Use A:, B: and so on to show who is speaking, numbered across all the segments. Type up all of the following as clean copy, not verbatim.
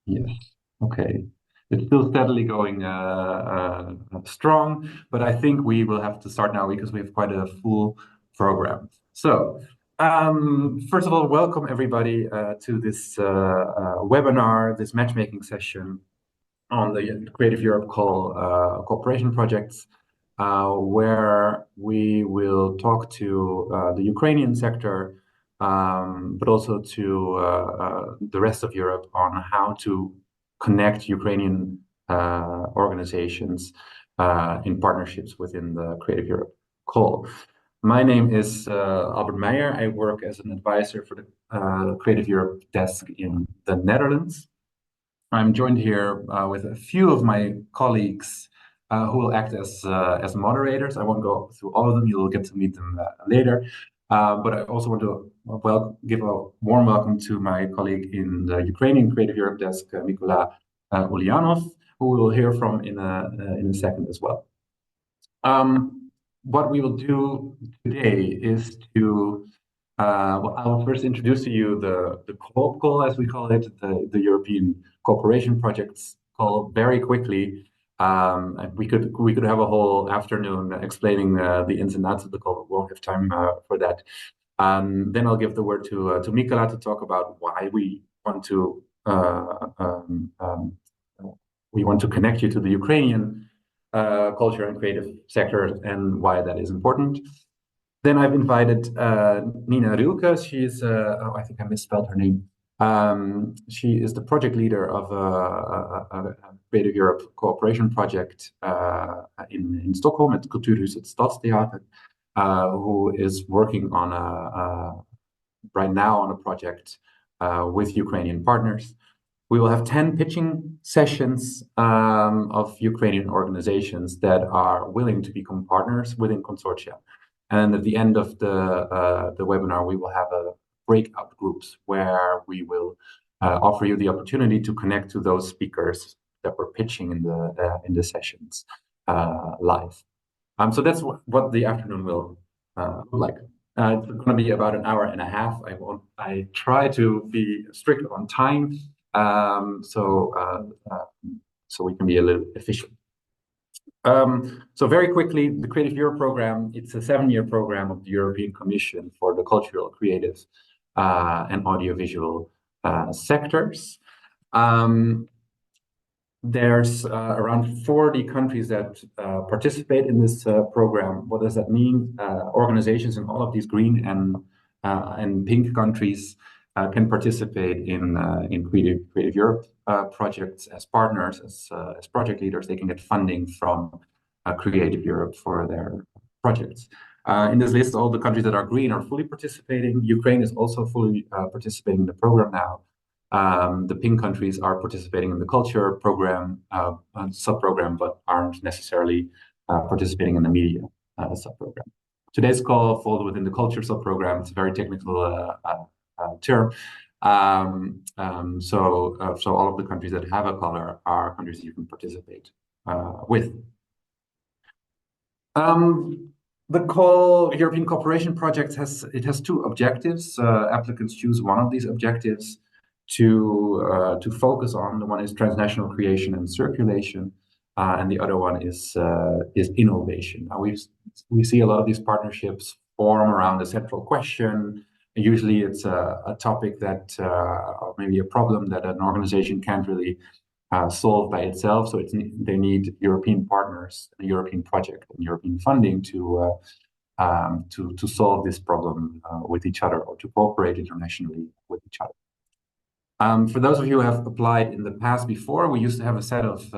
A: Yes. Okay. It's still steadily going strong, but I think we will have to start now because we have quite a full program. So, first of all, welcome everybody to this webinar, this matchmaking session on the Creative Europe call cooperation projects, where we will talk to the Ukrainian sector, but also to the rest of Europe on how to connect Ukrainian organizations in partnerships within the Creative Europe call. My name is Albert Meijer. I work as an advisor for the Creative Europe desk in the Netherlands. I'm joined here with a few of my colleagues who will act as moderators. I won't go through all of them. You'll get to meet them later. But I also want to give a warm welcome to my colleague in the Ukrainian Creative Europe desk, Mykola Ulyanov, who we will hear from in a second as well. What we will do today is to I will first introduce to you the COOP call, as we call it, the European Cooperation Projects call, very quickly. And we could have a whole afternoon explaining the ins and outs of the call, but we won't have time for that. Then I'll give the word to Mykola to talk about why we want to connect you to the Ukrainian culture and creative sector and why that is important. Then I've invited Nina Rilke. She's, I think I misspelled her name. She is the project leader of a Creative Europe cooperation project in Stockholm at Kulturhuset Stadstheater, who is working on right now on a project with Ukrainian partners. We will have 10 pitching sessions of Ukrainian organizations that are willing to become partners within consortia. And at the end of the webinar, we will have a breakout groups where we will offer you the opportunity to connect to those speakers that were pitching in the sessions live. So that's what the afternoon will look like. It's going to be about an hour and a half. I try to be strict on time, so we can be a little efficient. So very quickly, the Creative Europe program, it's a 7-year program of the European Commission for the cultural, creative, and audiovisual sectors. There's around 40 countries that participate in this program. What does that mean? Organizations in all of these green and pink countries can participate in Creative Europe projects as partners, as project leaders. They can get funding from Creative Europe for their projects. In this list, all the countries that are green are fully participating. Ukraine is also fully participating in the program now. The pink countries are participating in the culture program, sub-program, but aren't necessarily participating in the media sub-program. Today's call falls within the culture sub-program. It's a very technical term. So all of the countries that have a color are countries you can participate with. The call European Cooperation Project has two objectives. Applicants choose one of these objectives to focus on. The one is transnational creation and circulation, and the other one is innovation. Now we see a lot of these partnerships form around a central question. Usually it's a topic that, or maybe a problem that an organization can't really solve by itself. So they need European partners, a European project, and European funding to solve this problem with each other, or to cooperate internationally with each other. For those of you who have applied in the past before, we used to have a set of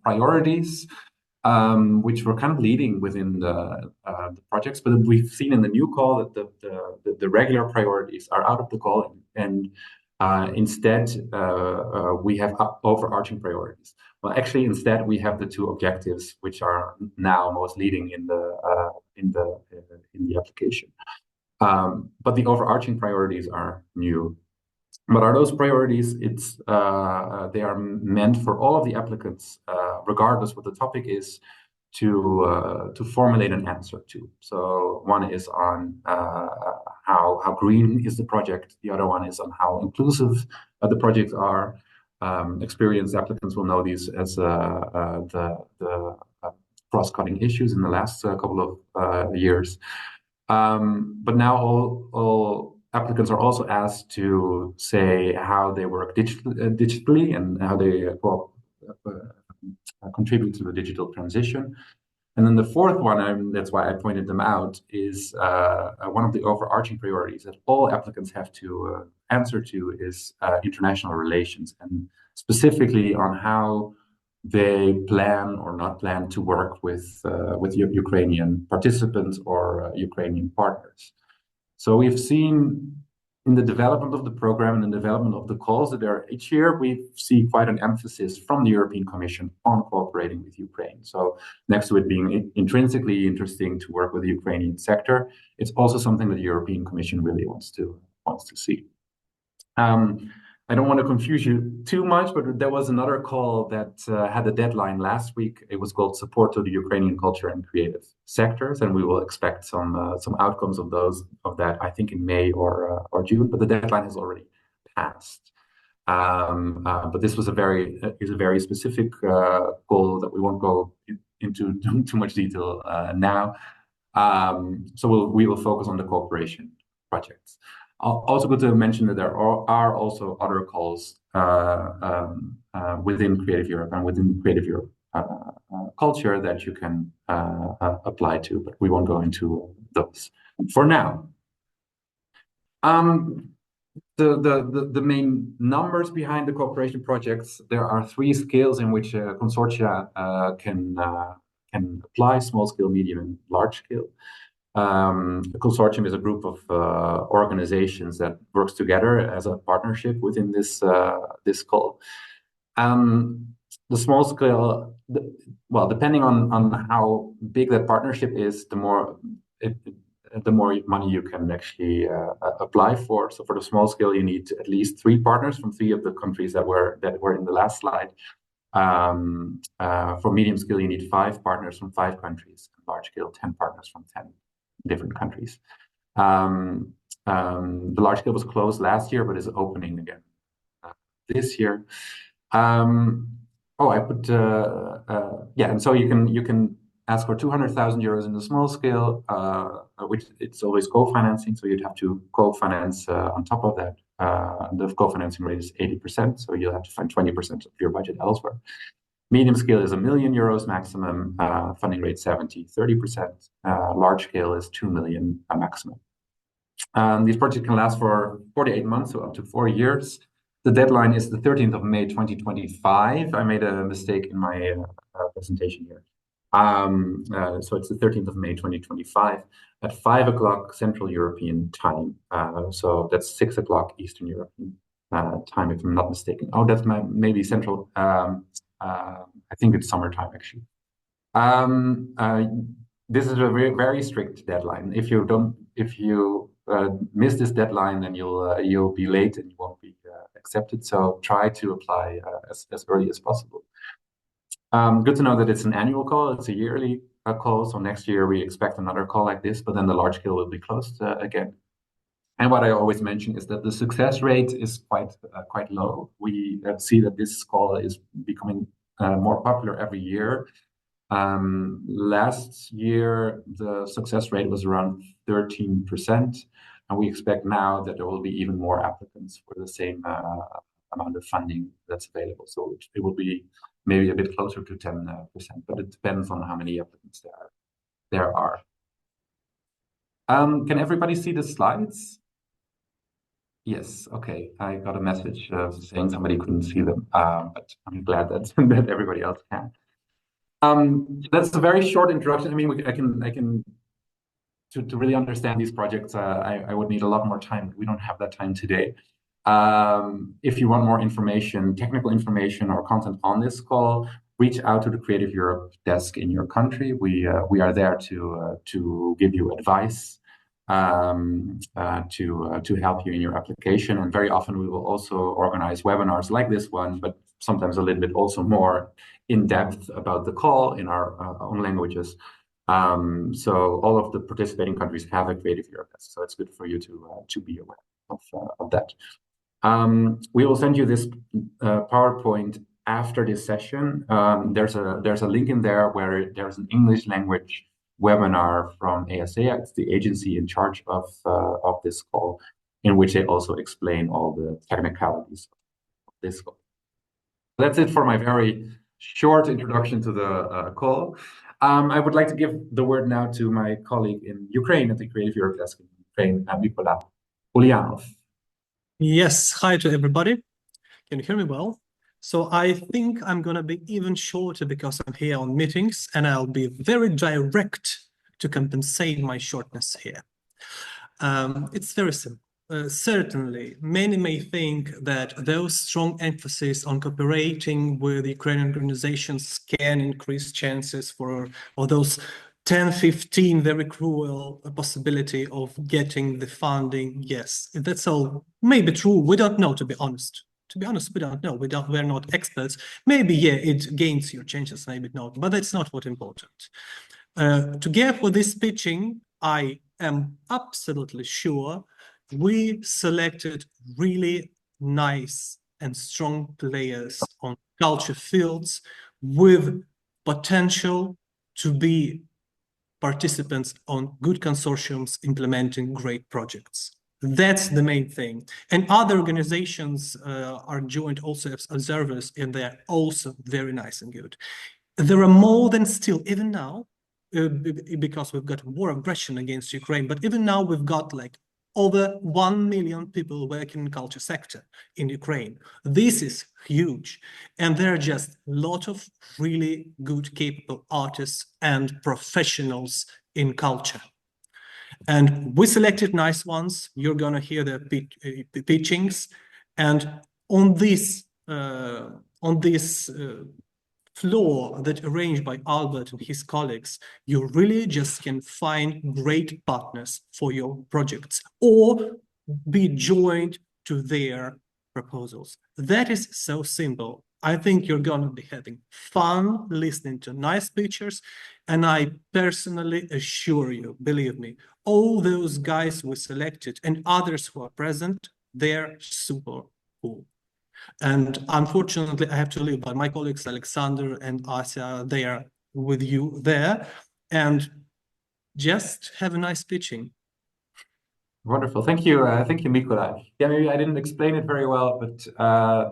A: priorities, which were kind of leading within the projects, but we've seen in the new call that the regular priorities are out of the call, and instead we have overarching priorities. Well, actually, instead we have the two objectives, which are now most leading in the application. But the overarching priorities are new. What are those priorities? They are meant for all of the applicants, regardless what the topic is, to formulate an answer to. So one is on how green is the project. The other one is on how inclusive the projects are. Experienced applicants will know these as the cross-cutting issues in the last couple of years. But now all applicants are also asked to say how they work digitally and how they contribute to the digital transition. And then the fourth one, and that's why I pointed them out, is one of the overarching priorities that all applicants have to answer to is international relations, and specifically on how they plan or not plan to work with Ukrainian participants or Ukrainian partners. So we've seen in the development of the program and the development of the calls that there each year, we see quite an emphasis from the European Commission on cooperating with Ukraine. So next to it being intrinsically interesting to work with the Ukrainian sector, it's also something that the European Commission really wants to see. I don't want to confuse you too much, but there was another call that had a deadline last week. It was called Support to the Ukrainian Culture and Creative Sectors, and we will expect some outcomes of that, I think, in May or June. But the deadline has already passed. But this was a very specific goal that we won't go into too much detail now. So we will focus on the cooperation projects. Also good to mention that there are also other calls within Creative Europe and within Creative Europe culture that you can apply to, but we won't go into those for now. The main numbers behind the cooperation projects, there are 3 scales in which consortia can apply: small scale, medium, and large scale. A consortium is a group of organizations that works together as a partnership within this call. The small scale, well, depending on how big that partnership is, the more money you can actually apply for. So for the small scale, you need at least 3 partners from 3 of the countries that were in the last slide. For medium scale, you need 5 partners from 5 countries. Large scale, 10 partners from 10 different countries. The large scale was closed last year, but is opening again this year. I put and so you can ask for 200,000 euros in the small scale, which it's always co-financing, so you'd have to co-finance on top of that. The co-financing rate is 80%, so you'll have to find 20% of your budget elsewhere. Medium scale is €1 million maximum, funding rate 30%. Large scale is 2 million maximum. These projects can last for 48 months, so up to 4 years. The deadline is the 13th of May 2025. I made a mistake in my presentation here. So it's the 13th of May 2025 at 5 o'clock Central European time. So that's 6 o'clock Eastern European time, if I'm not mistaken. Oh, that's maybe Central. I think it's summertime actually. This is a very, very strict deadline. If you miss this deadline, then you'll be late and you won't be accepted. So try to apply as early as possible. Good to know that it's an annual call. It's a yearly call. So next year we expect another call like this, but then the large scale will be closed again. And what I always mention is that the success rate is quite low. We see that this call is becoming more popular every year. Last year, the success rate was around 13%, and we expect now that there will be even more applicants for the same amount of funding that's available. So it will be maybe a bit closer to 10%, but it depends on how many applicants there are. Can everybody see the slides? Yes. Okay. I got a message saying somebody couldn't see them, but I'm glad that everybody else can. That's a very short introduction. I mean, I can to really understand these projects, I would need a lot more time. We don't have that time today. If you want more information, technical information or content on this call, reach out to the Creative Europe desk in your country. We are there to give you advice, to help you in your application. And very often we will also organize webinars like this one, but sometimes a little bit also more in depth about the call in our own languages. So all of the participating countries have a Creative Europe desk, so it's good for you to be aware of that. We will send you this PowerPoint after this session. There's a link in there where there's an English language webinar from ASA. It's the agency in charge of this call, in which they also explain all the technicalities of this call. That's it for my very short introduction to the call. I would like to give the word now to my colleague in Ukraine at the Creative Europe Desk in Ukraine, Mykola Ulyanov.
B: Yes, hi to everybody. Can you hear me well? So I think I'm going to be even shorter because I'm here on meetings, and I'll be very direct to compensate my shortness here. It's very simple. Certainly, many may think that those strong emphasis on cooperating with Ukrainian organizations can increase chances for those 10, 15 very cruel possibility of getting the funding. Yes, that's all maybe true. We don't know, to be honest. To be honest, we don't know. We're not experts. Maybe, yeah, it gains your chances, maybe not, but that's not what's important. Together for this pitching, I am absolutely sure we selected really nice and strong players on culture fields with potential to be participants on good consortiums implementing great projects. That's the main thing. And other organizations are joined also as observers, and they're also very nice and good. There are more than still, even now, because we've got war aggression against Ukraine, but even now we've got like over 1 million people working in culture sector in Ukraine. This is huge. And there are just a lot of really good, capable artists and professionals in culture. And we selected nice ones. You're going to hear the pitchings. And on this floor that arranged by Albert and his colleagues, you really just can find great partners for your projects or be joined to their proposals. That is so simple. I think you're going to be having fun listening to nice pictures. And I personally assure you, believe me, all those guys we selected and others who are present, they're super cool. And unfortunately, I have to leave, but my colleagues, Alexander and Asya, they are with you there. And just have a nice pitching.
A: Wonderful. Thank you, Mikola. Yeah, maybe I didn't explain it very well, but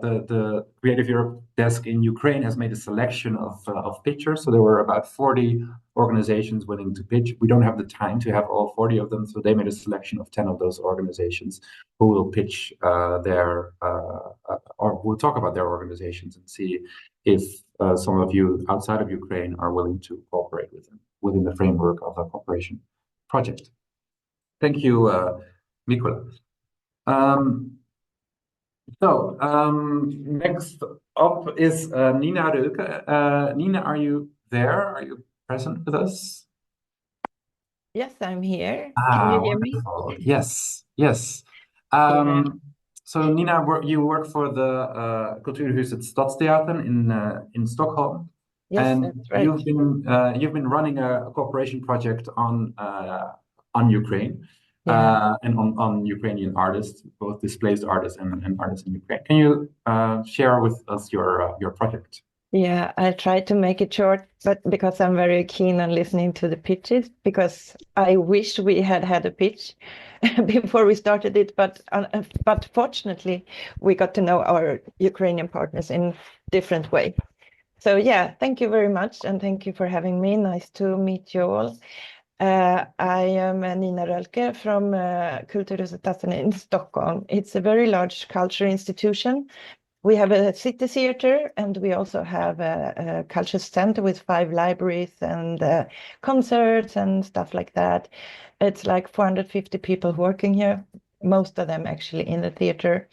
A: the Creative Europe desk in Ukraine has made a selection of pitchers. So there were about 40 organizations willing to pitch. We don't have the time to have all 40 of them, so they made a selection of 10 of those organizations who will pitch or will talk about their organizations and see if some of you outside of Ukraine are willing to cooperate with them within the framework of a cooperation project. Thank you, Mikola. Next up is Nina Reuke. Nina, are you there? Are you present with us?
C: Yes, I'm here. Can you hear me?
A: Yes, yes. So Nina, you work for the Kulturhuset Stadsteatern in Stockholm.
C: Yes,
A: and
C: that's right.
A: You've been running a cooperation project on Ukraine.
C: Yeah.
A: And on Ukrainian artists, both displaced artists and artists in Ukraine. Can you share with us your project?
C: Yeah, I tried to make it short, but because I'm very keen on listening to the pitches, because I wish we had had a pitch before we started it, but fortunately, we got to know our Ukrainian partners in different way. So yeah, thank you very much, and thank you for having me. Nice to meet you all. I am Nina Rölke from Kulturhuset in Stockholm. It's a very large culture institution. We have a city theater, and we also have a culture center with 5 libraries and concerts and stuff like that. It's like 450 people working here, most of them actually in the theater.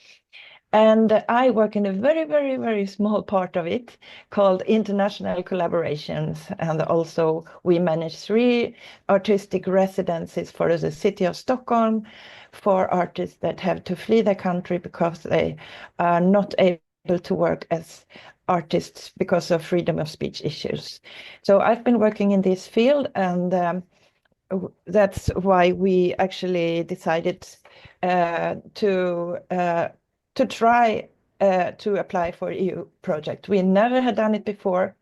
C: And I work in a very, very, very small part of it called international collaborations. And also we manage 3 artistic residencies for the city of Stockholm for artists that have to flee their country because they are not able to work as artists because of freedom of speech issues. So I've been working in this field, and that's why we actually decided to to try to apply for EU project. We never had done it before.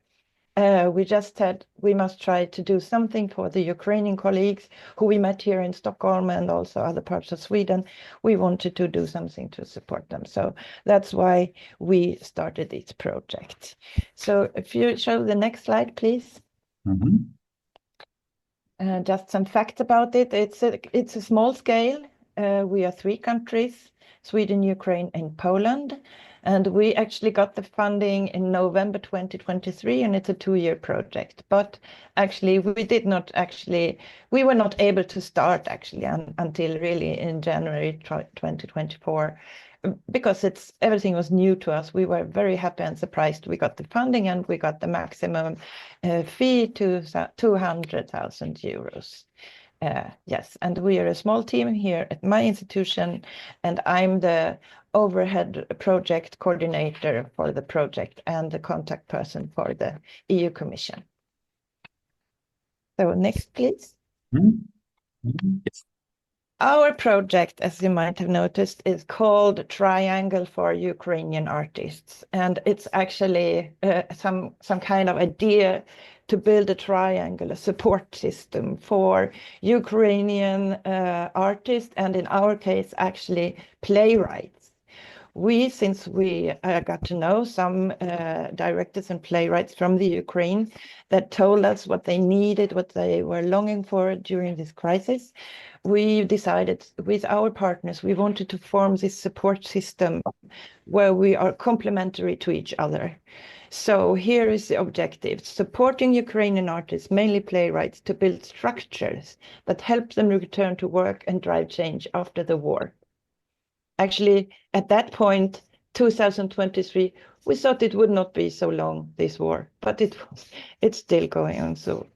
C: We just said we must try to do something for the Ukrainian colleagues who we met here in Stockholm and also other parts of Sweden. We wanted to do something to support them. So that's why we started this project. So if you show the next slide, please. Just some facts about it. It's a small scale. We are 3 countries, Sweden, Ukraine, and Poland. And we actually got the funding in November 2023, and it's a 2-year project. But actually, we were not able to start actually until really in January 2024, because everything was new to us. We were very happy and surprised. We got the funding and we got the maximum fee to 200,000 euros. Yes, and we are a small team here at my institution, and I'm the overhead project coordinator for the project and the contact person for the EU Commission. So next, please. Yes. Our project, as you might have noticed, is called Triangle for Ukrainian Artists. And it's actually some kind of idea to build a triangle, a support system for Ukrainian artists, and in our case, actually playwrights. Since we got to know some directors and playwrights from the Ukraine that told us what they needed, what they were longing for during this crisis, we decided with our partners, we wanted to form this support system where we are complementary to each other. So here is the objective: supporting Ukrainian artists, mainly playwrights, to build structures that help them return to work and drive change after the war. Actually, at that point, 2023, we thought it would not be so long, this war, but it's still going on. So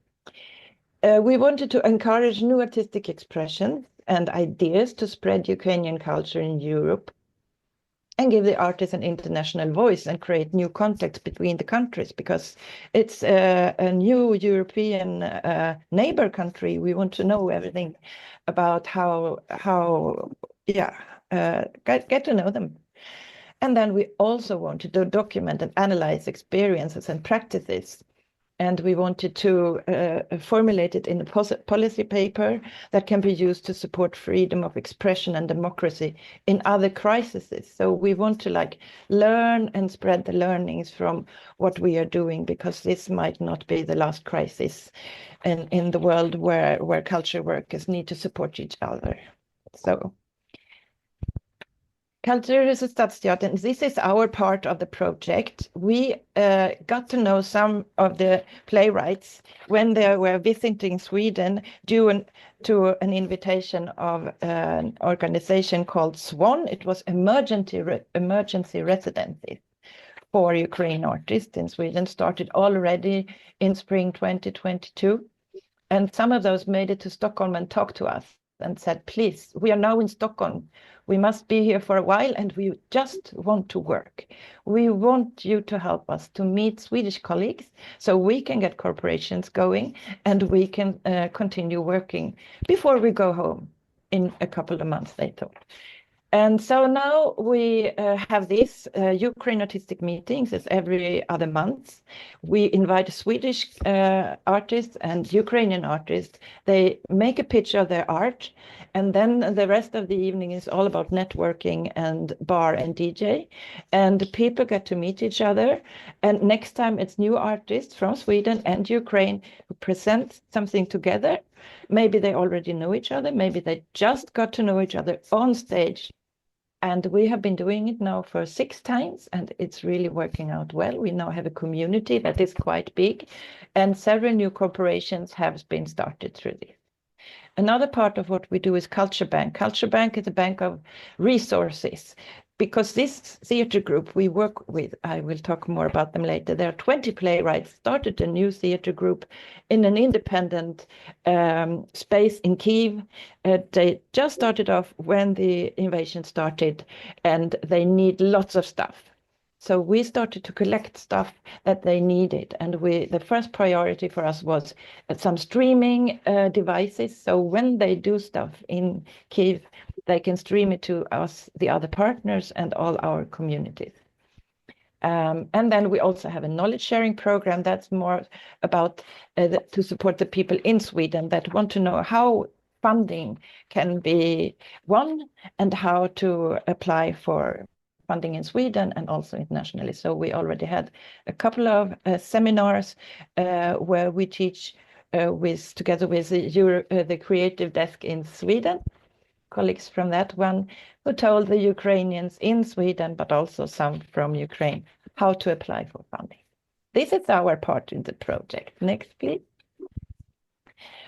C: we wanted to encourage new artistic expression and ideas to spread Ukrainian culture in Europe and give the artists an international voice and create new contacts between the countries, because it's a new European neighbor country. We want to know everything about get to know them. And then we also wanted to document and analyze experiences and practices. And we wanted to formulate it in a policy paper that can be used to support freedom of expression and democracy in other crises. So we want to learn and spread the learnings from what we are doing, because this might not be the last crisis in the world where culture workers need to support each other. So Kulturhuset Stadsteatern, this is our part of the project. We got to know some of the playwrights when they were visiting Sweden due to an invitation of an organization called SWAN. It was emergency residency for Ukrainian artists in Sweden, started already in spring 2022. And some of those made it to Stockholm and talked to us and said, please, we are now in Stockholm. We must be here for a while, and we just want to work. We want you to help us to meet Swedish colleagues so we can get corporations going and we can continue working before we go home in a couple of months, they thought. And so now we have these Ukraine artistic meetings as every other month. We invite Swedish artists and Ukrainian artists. They make a picture of their art, and then the rest of the evening is all about networking and bar and DJ. And people get to meet each other. And next time it's new artists from Sweden and Ukraine who present something together. Maybe they already know each other. Maybe they just got to know each other on stage. And we have been doing it now for 6 times, and it's really working out well. We now have a community that is quite big, and several new corporations have been started through this. Another part of what we do is Culture Bank. Culture Bank is a bank of resources, because this theater group we work with, I will talk more about them later. There are 20 playwrights, started a new theater group in an independent space in Kyiv. They just started off when the invasion started, and they need lots of stuff. So we started to collect stuff that they needed, and the first priority for us was some streaming devices. So when they do stuff in Kyiv, they can stream it to us, the other partners, and all our communities. And then we also have a knowledge sharing program that's more about to support the people in Sweden that want to know how funding can be won and how to apply for funding in Sweden and also internationally. So we already had a couple of seminars where we teach together with the creative desk in Sweden, colleagues from that one, who told the Ukrainians in Sweden, but also some from Ukraine, how to apply for funding. This is our part in the project. Next, please.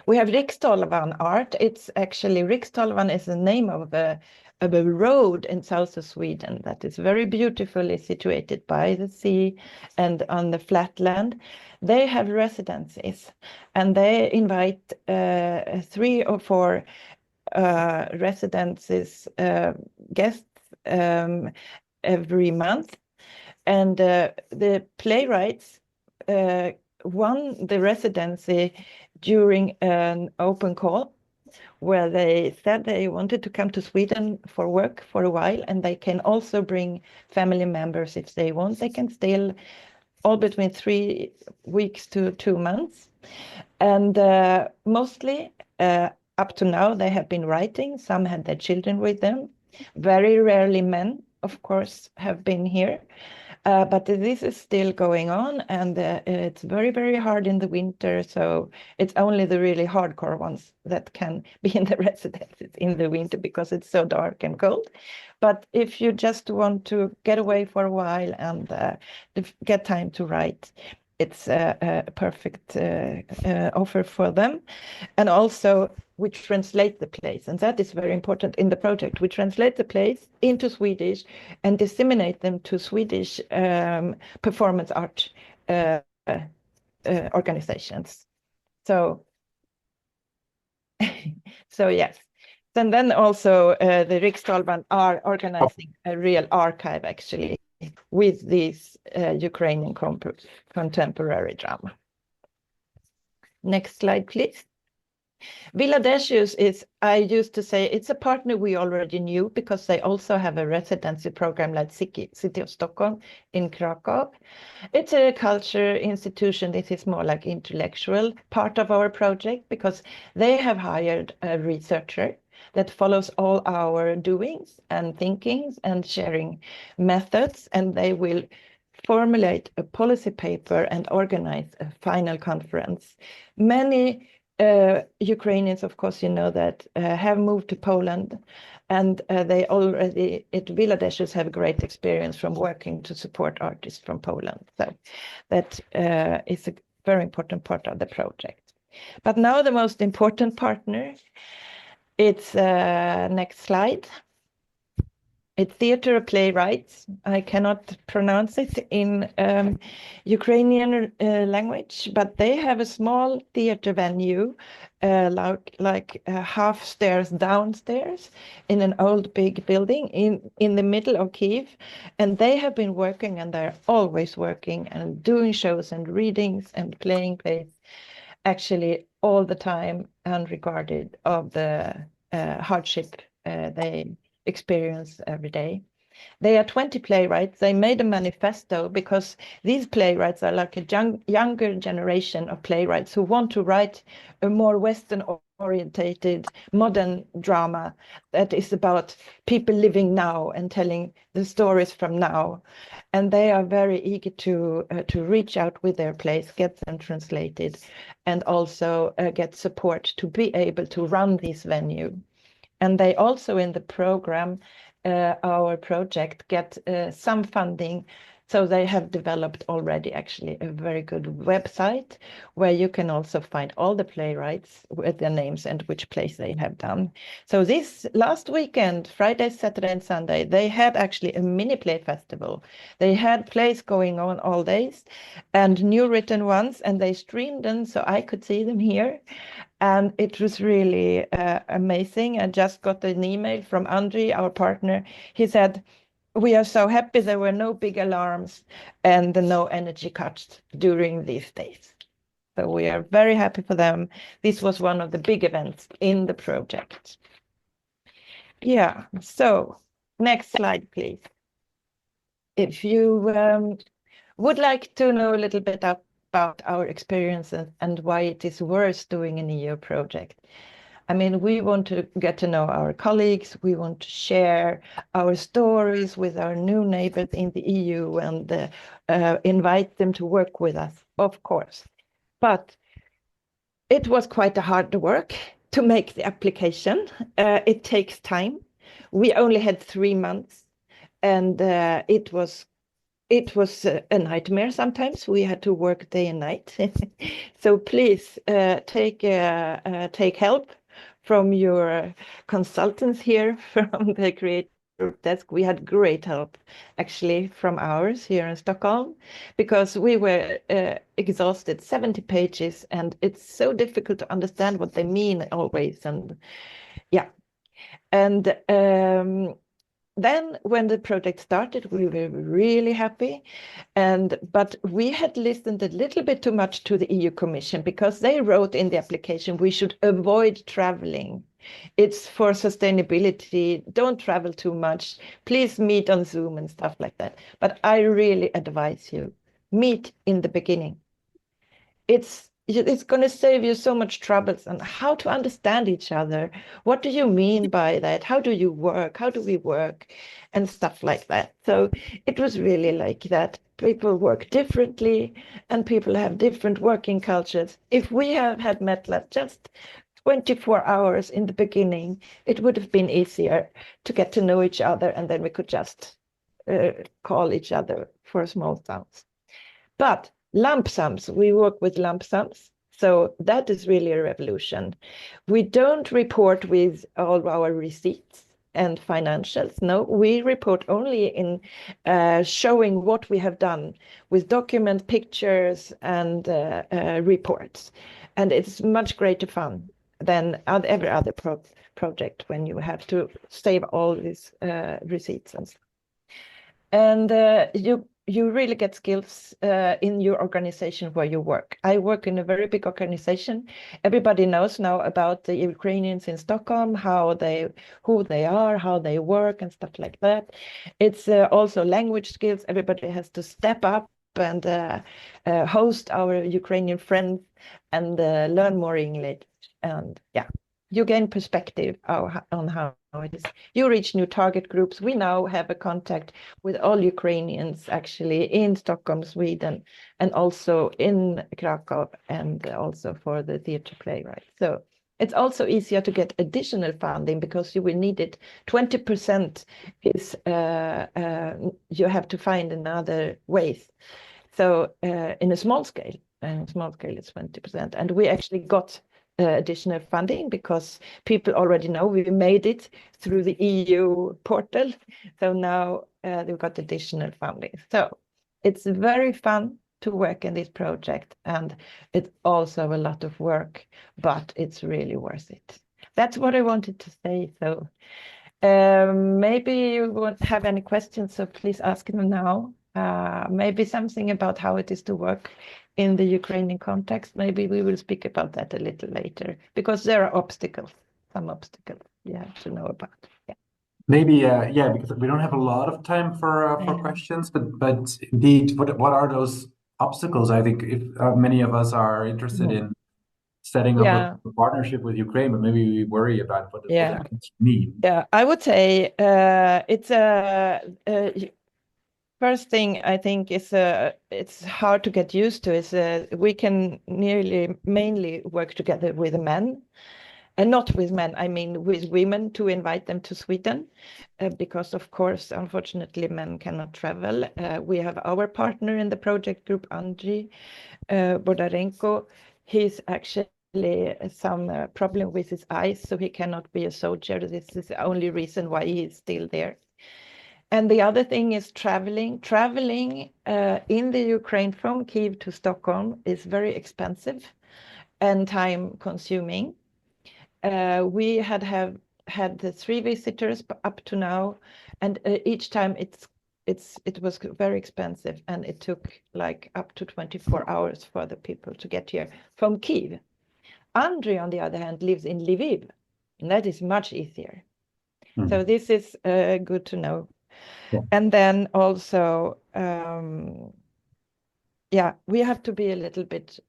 C: We have Riksdalervan art. It's actually, Riksdalervan is the name of a road in south of Sweden that is very beautifully situated by the sea and on the flat land. They have residencies, and they invite 3 or 4 residences guests every month, and the playwrights won the residency during an open call where they said they wanted to come to Sweden for work for a while, and they can also bring family members if they want. They can stay all between 3 weeks to 2 months, and mostly up to now, they have been writing. Some had their children with them. Very rarely men, of course, have been here. But this is still going on, and it's very, very hard in the winter. So it's only the really hardcore ones that can be in the residences in the winter because it's so dark and cold. But if you just want to get away for a while and get time to write, it's a perfect offer for them. And also, we translate the plays, and that is very important in the project. We translate the plays into Swedish and disseminate them to Swedish performance art organizations. So, yes. And then also the Riksdalervan are organizing a real archive, actually, with these Ukrainian contemporary drama. Next slide, please. Villa Decius is, I used to say, it's a partner we already knew because they also have a residency program like City of Stockholm in Krakow. It's a culture institution. This is more like intellectual part of our project because they have hired a researcher that follows all our doings and thinkings and sharing methods, and they will formulate a policy paper and organize a final conference. Many Ukrainians, of course, you know that, have moved to Poland, and they already at Villa Decius have great experience from working to support artists from Poland. So that is a very important part of the project. But now the most important partner, it's next slide. It's Theatre of Playwrights. I cannot pronounce it in Ukrainian language, but they have a small theater venue, like half stairs downstairs in an old big building in the middle of Kyiv. And they have been working, and they're always working and doing shows and readings and playing plays, actually all the time, unregarded of the hardship they experience every day. They are 20 playwrights. They made a manifesto because these playwrights are like a younger generation of playwrights who want to write a more Western orientated modern drama that is about people living now and telling the stories from now. And they are very eager to reach out with their plays, get them translated, and also get support to be able to run this venue. And they also, in the program, our project, get some funding. So they have developed already actually a very good website where you can also find all the playwrights with their names and which plays they have done. So this last weekend, Friday, Saturday, and Sunday, they had actually a mini play festival. They had plays going on all days and new written ones, and they streamed them so I could see them here. And it was really amazing. I just got an email from Andriy, our partner. He said, we are so happy there were no big alarms and no energy cuts during these days. So we are very happy for them. This was one of the big events in the project. Yeah, so next slide, please. If you would like to know a little bit about our experiences and why it is worth doing an EU project, I mean, we want to get to know our colleagues. We want to share our stories with our new neighbors in the EU and invite them to work with us, of course. But it was quite a hard work to make the application. It takes time. We only had 3 months, and it was a nightmare sometimes. We had to work day and night. So please take help from your consultants here from the Creative Desk. We had great help actually from ours here in Stockholm, because we were exhausted, 70 pages, and it's so difficult to understand what they mean always. And yeah, and then when the project started, we were really happy, but we had listened a little bit too much to the EU Commission, because they wrote in the application we should avoid traveling. It's for sustainability. Don't travel too much. Please meet on Zoom and stuff like that. But I really advise you, meet in the beginning. It's going to save you so much troubles on how to understand each other. What do you mean by that? How do you work? How do we work? And stuff like that. So it was really like that. People work differently and people have different working cultures. If we had met just 24 hours in the beginning, it would have been easier to get to know each other, and then we could just call each other for small sums. But lump sums, we work with lump sums. So that is really a revolution. We don't report with all our receipts and financials. No, we report only in showing what we have done with document, pictures, and reports. And it's much greater fun than every other project when you have to save all these receipts and stuff. And you really get skills in your organization where you work. I work in a very big organization. Everybody knows now about the Ukrainians in Stockholm, who they are, how they work, and stuff like that. It's also language skills. Everybody has to step up and host our Ukrainian friends and learn more English. And yeah, you gain perspective on how it is. You reach new target groups. We now have a contact with all Ukrainians actually in Stockholm, Sweden, and also in Krakow, and also for the theater playwright. So it's also easier to get additional funding because you will need it. 20% is you have to find another ways. So in a small scale, it's 20%, and we actually got additional funding because people already know we made it through the EU portal. So now they've got additional funding. So it's very fun to work in this project, and it's also a lot of work, but it's really worth it. That's what I wanted to say. So maybe you won't have any questions, so please ask them now. Maybe something about how it is to work in the Ukrainian context. Maybe we will speak about that a little later, because there are some obstacles you have to know about. Yeah.
A: Maybe, yeah, because we don't have a lot of time for questions, but indeed, what are those obstacles? I think if many of us are interested in setting up a partnership with Ukraine, but maybe we worry about what that means.
C: Yeah, I would say it's first thing I think is it's hard to get used to is we can mainly work together with men, and not with men, I mean with women, to invite them to Sweden, because of course, unfortunately, men cannot travel. We have our partner in the project group, Andriy Bodarenko. He's actually some problem with his eyes, so he cannot be a soldier. This is the only reason why he is still there. And the other thing is traveling. Traveling in the Ukraine from Kyiv to Stockholm is very expensive and time consuming. We had had the 3 visitors up to now, and each time it was very expensive, and it took like up to 24 hours for the people to get here from Kiev. Andre, on the other hand, lives in Lviv, and that is much easier. So this is good to know.
A: Yeah.
C: And then also, we have to be a little bit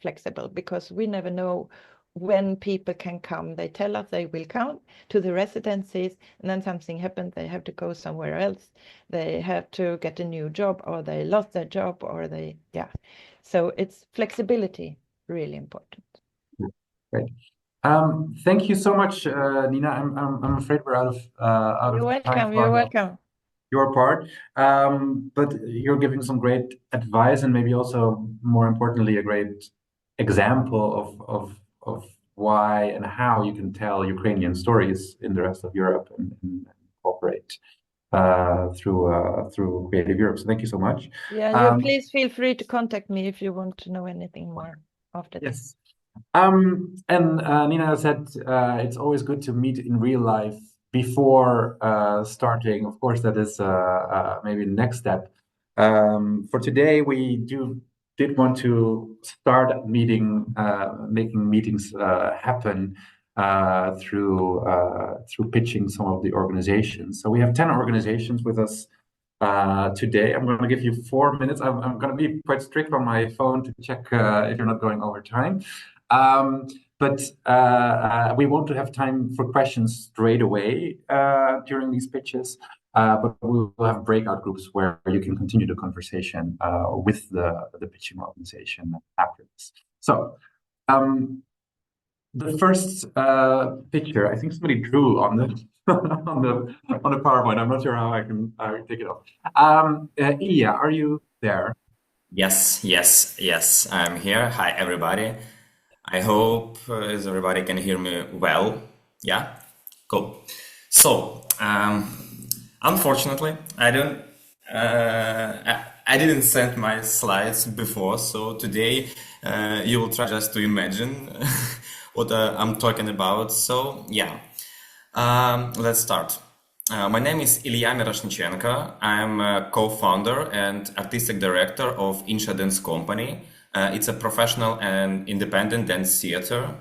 C: flexible, because we never know when people can come. They tell us they will come to the residencies, and then something happens. They have to go somewhere else. They have to get a new job, or they lost their job, or So it's flexibility, really important.
A: Great. Thank you so much, Nina. I'm afraid we're out of time.
C: You're welcome.
A: Your part, but you're giving some great advice, and maybe also more importantly, a great example of why and how you can tell Ukrainian stories in the rest of Europe and cooperate through Creative Europe. So thank you so much.
C: Yeah, please feel free to contact me if you want to know anything more after this.
A: Yes. And Nina said it's always good to meet in real life before starting. Of course, that is maybe the next step. For today, we did want to start making meetings happen through pitching some of the organizations. So we have 10 organizations with us today. I'm going to give you 4 minutes. I'm going to be quite strict on my phone to check if you're not going over time. But we won't have time for questions straight away during these pitches, but we'll have breakout groups where you can continue the conversation with the pitching organization after this. So the first picture, I think somebody drew on the on the PowerPoint. I'm not sure how I can take it off. Ilya, are you there?
D: Yes, I'm here. Hi, everybody. I hope everybody can hear me well. Yeah, cool. So, unfortunately, I didn't send my slides before, so today you will try just to imagine what I'm talking about. So, yeah, let's start. My name is Ilya Miroshnichenko. I'm a co-founder and artistic director of Insha Dance Company. It's a professional and independent dance theater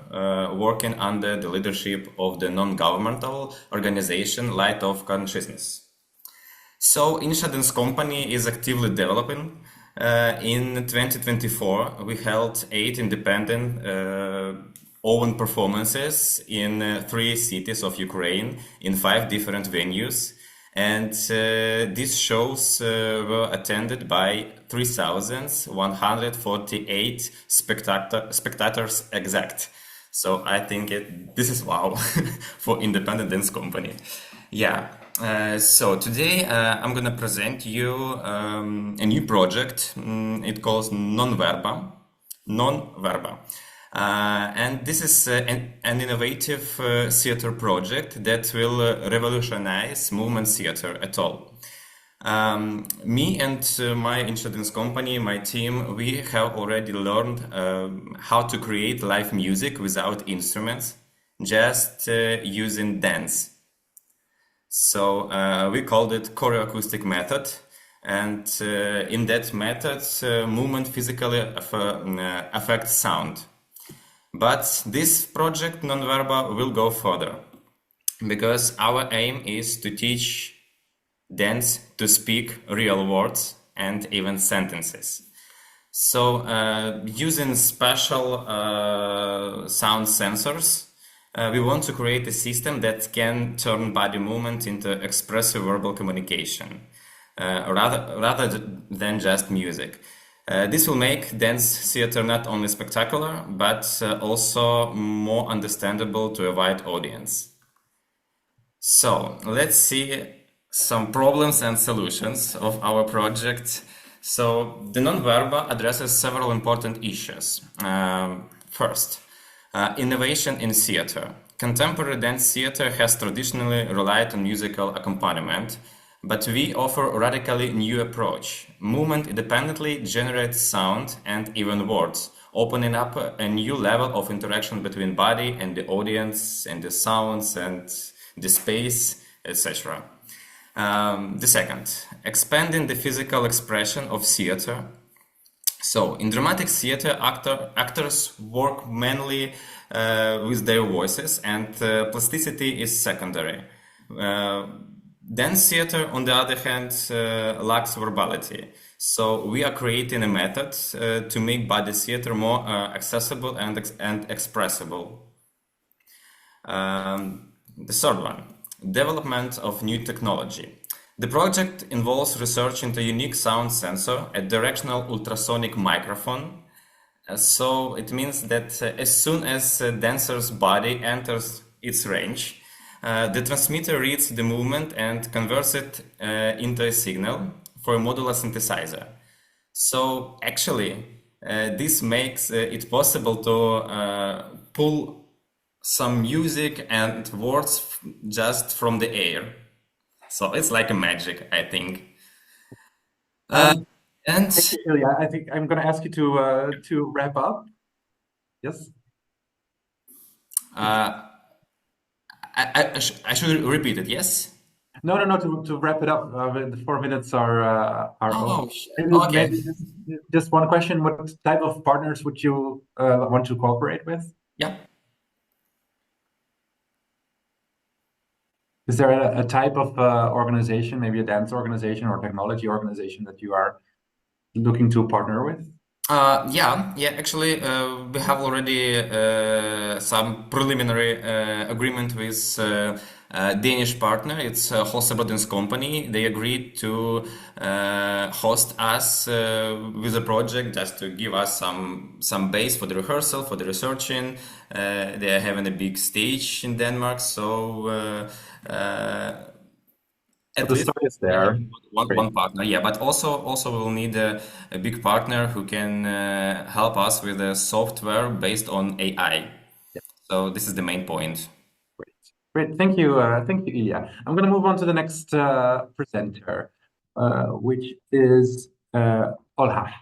D: working under the leadership of the non-governmental organization Light of Consciousness. So Insha Dance Company is actively developing. In 2024, we held 8 independent open performances in 3 cities of Ukraine in 5 different venues. And these shows were attended by 3,148 spectators exact. So I think this is wow for independent dance company. Yeah. So today I'm gonna present you a new project. It calls Non-Verba. And this is an innovative theater project that will revolutionize movement theater at all. Me and my Insha Dance Company, my team, we have already learned how to create live music without instruments, just using dance. So we called it choreoacoustic method. And in that method, movement physically affects sound. But this project Non-Verba will go further, because our aim is to teach dance to speak real words and even sentences. So using special sound sensors, we want to create a system that can turn body movement into expressive verbal communication, rather than just music. This will make dance theater not only spectacular, but also more understandable to a wide audience. So let's see some problems and solutions of our project. So the Non-Verba addresses several important issues. First, innovation in theater. Contemporary dance theater has traditionally relied on musical accompaniment, but we offer a radically new approach. Movement independently generates sound and even words, opening up a new level of interaction between body and the audience and the sounds and the space, etc. The second, expanding the physical expression of theater. So, in dramatic theater, actors work mainly with their voices, and plasticity is secondary. Dance theater, on the other hand, lacks verbality. So, we are creating a method to make body theater more accessible and expressible. The third one, development of new technology. The project involves research into a unique sound sensor, a directional ultrasonic microphone. So it means that as soon as a dancer's body enters its range, the transmitter reads the movement and converts it into a signal for a modular synthesizer. So actually, this makes it possible to pull some music and words just from the air. So it's like a magic, I think. And
A: Thank you, Ilya. I think I'm going to ask you to wrap up. Yes.
D: I should repeat it, yes?
A: No, to wrap it up. The 4 minutes are over.
D: Okay.
A: Maybe just one question. What type of partners would you want to cooperate with?
D: Yeah.
A: Is there a type of organization, maybe a dance organization or technology organization that you are looking to partner with?
D: Yeah. Actually, we have already some preliminary agreement with a Danish partner. It's a Holster Brothers company. They agreed to host us with a project just to give us some base for the rehearsal, for the researching. They are having a big stage in Denmark, so at
A: The
D: least
A: start is there.
D: one partner, yeah, but also we'll need a big partner who can help us with the software based on AI.
A: Yeah.
D: So this is the main point.
A: Great. Thank you, Ilya. I'm going to move on to the next presenter, which is Olha.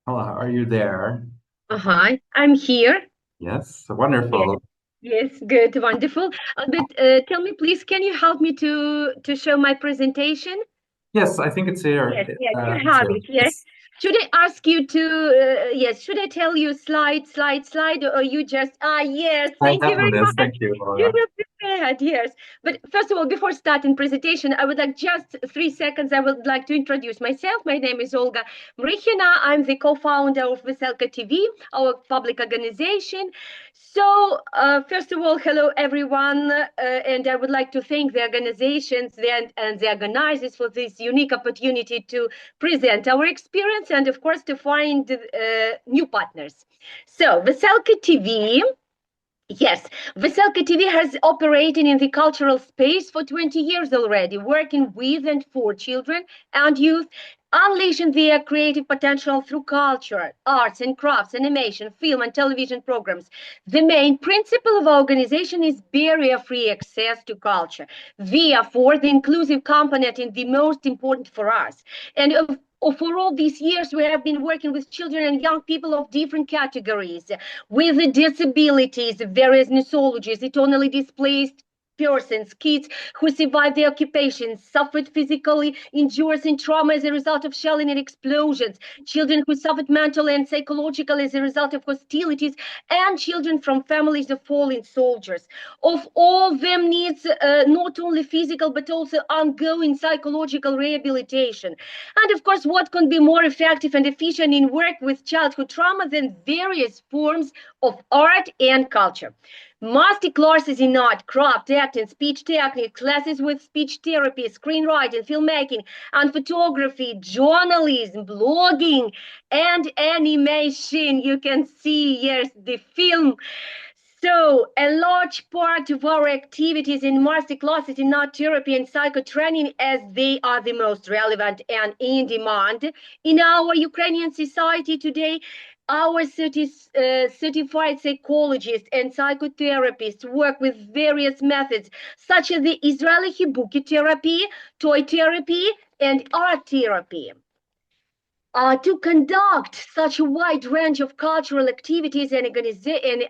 A: Olha, are you there?
E: Hi, I'm here.
A: Yes, wonderful.
E: Yes, good, wonderful. But tell me, please, can you help me to show my presentation?
A: Yes, I think it's here.
E: Yes, you have it. Yes. Should I ask you to, yes, should I tell you slide, or you just, yes, thank you very much.
A: Thank you.
E: You were prepared, yes. But first of all, before starting presentation, I would like just 3 seconds, I would like to introduce myself. My name is Olga Mrikhina. I'm the co-founder of Veselka TV, our public organization. So, first of all, hello, everyone. And I would like to thank the organizations and the organizers for this unique opportunity to present our experience and, of course, to find new partners. So, Veselka TV. Yes, Veselka TV has operated in the cultural space for 20 years already, working with and for children and youth, unleashing their creative potential through culture, arts and crafts, animation, film and television programs. The main principle of our organization is barrier-free access to culture. Therefore, the inclusive component is the most important for us. And for all these years, we have been working with children and young people of different categories, with disabilities, various nosologies, eternally displaced persons, kids who survived the occupations, suffered physically injuries and trauma as a result of shelling and explosions, children who suffered mentally and psychologically as a result of hostilities, and children from families of fallen soldiers. Of all them needs not only physical but also ongoing psychological rehabilitation. And of course, what can be more effective and efficient in work with childhood trauma than various forms of art and culture? Master classes in art, craft, acting, speech techniques, classes with speech therapy, screenwriting, filmmaking, and photography, journalism, blogging, and animation. You can see, yes, the film. So, a large part of our activities in master classes in art therapy and psychotraining, as they are the most relevant and in demand in our Ukrainian society today. Our certified psychologists and psychotherapists work with various methods, such as the Israeli Hibuki therapy, toy therapy, and art therapy. to conduct such a wide range of cultural activities and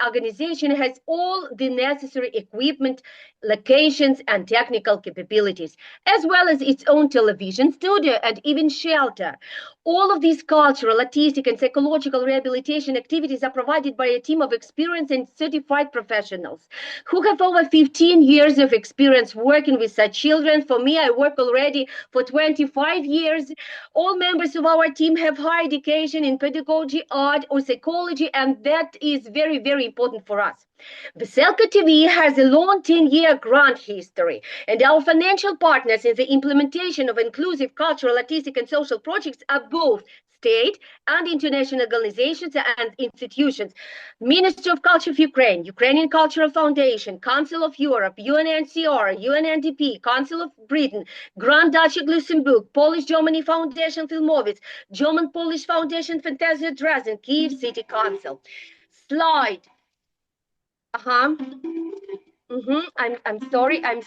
E: organization has all the necessary equipment, locations, and technical capabilities, as well as its own television studio and even shelter. All of these cultural, artistic, and psychological rehabilitation activities are provided by a team of experienced and certified professionals who have over 15 years of experience working with such children. For me, I work already for 25 years. All members of our team have higher education in pedagogy, art, or psychology, and that is very, very important for us. Veselka TV has a long 10-year grant history, and our financial partners in the implementation of inclusive cultural, artistic, and social projects are both state and international organizations and institutions. Ministry of Culture of Ukraine, Ukrainian Cultural Foundation, Council of Europe, UNHCR, UNDP, Council of Britain, Grand Duchy of Luxembourg, Polish-Germany Foundation Filmovic, German-Polish Foundation Fantasia Dresden, Kiev City Council. Slide. I'm sorry. I'm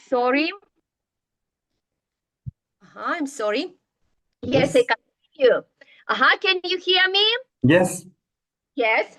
E: sorry. Yes, I can hear you. Can you hear me?
A: Yes.
E: Yes.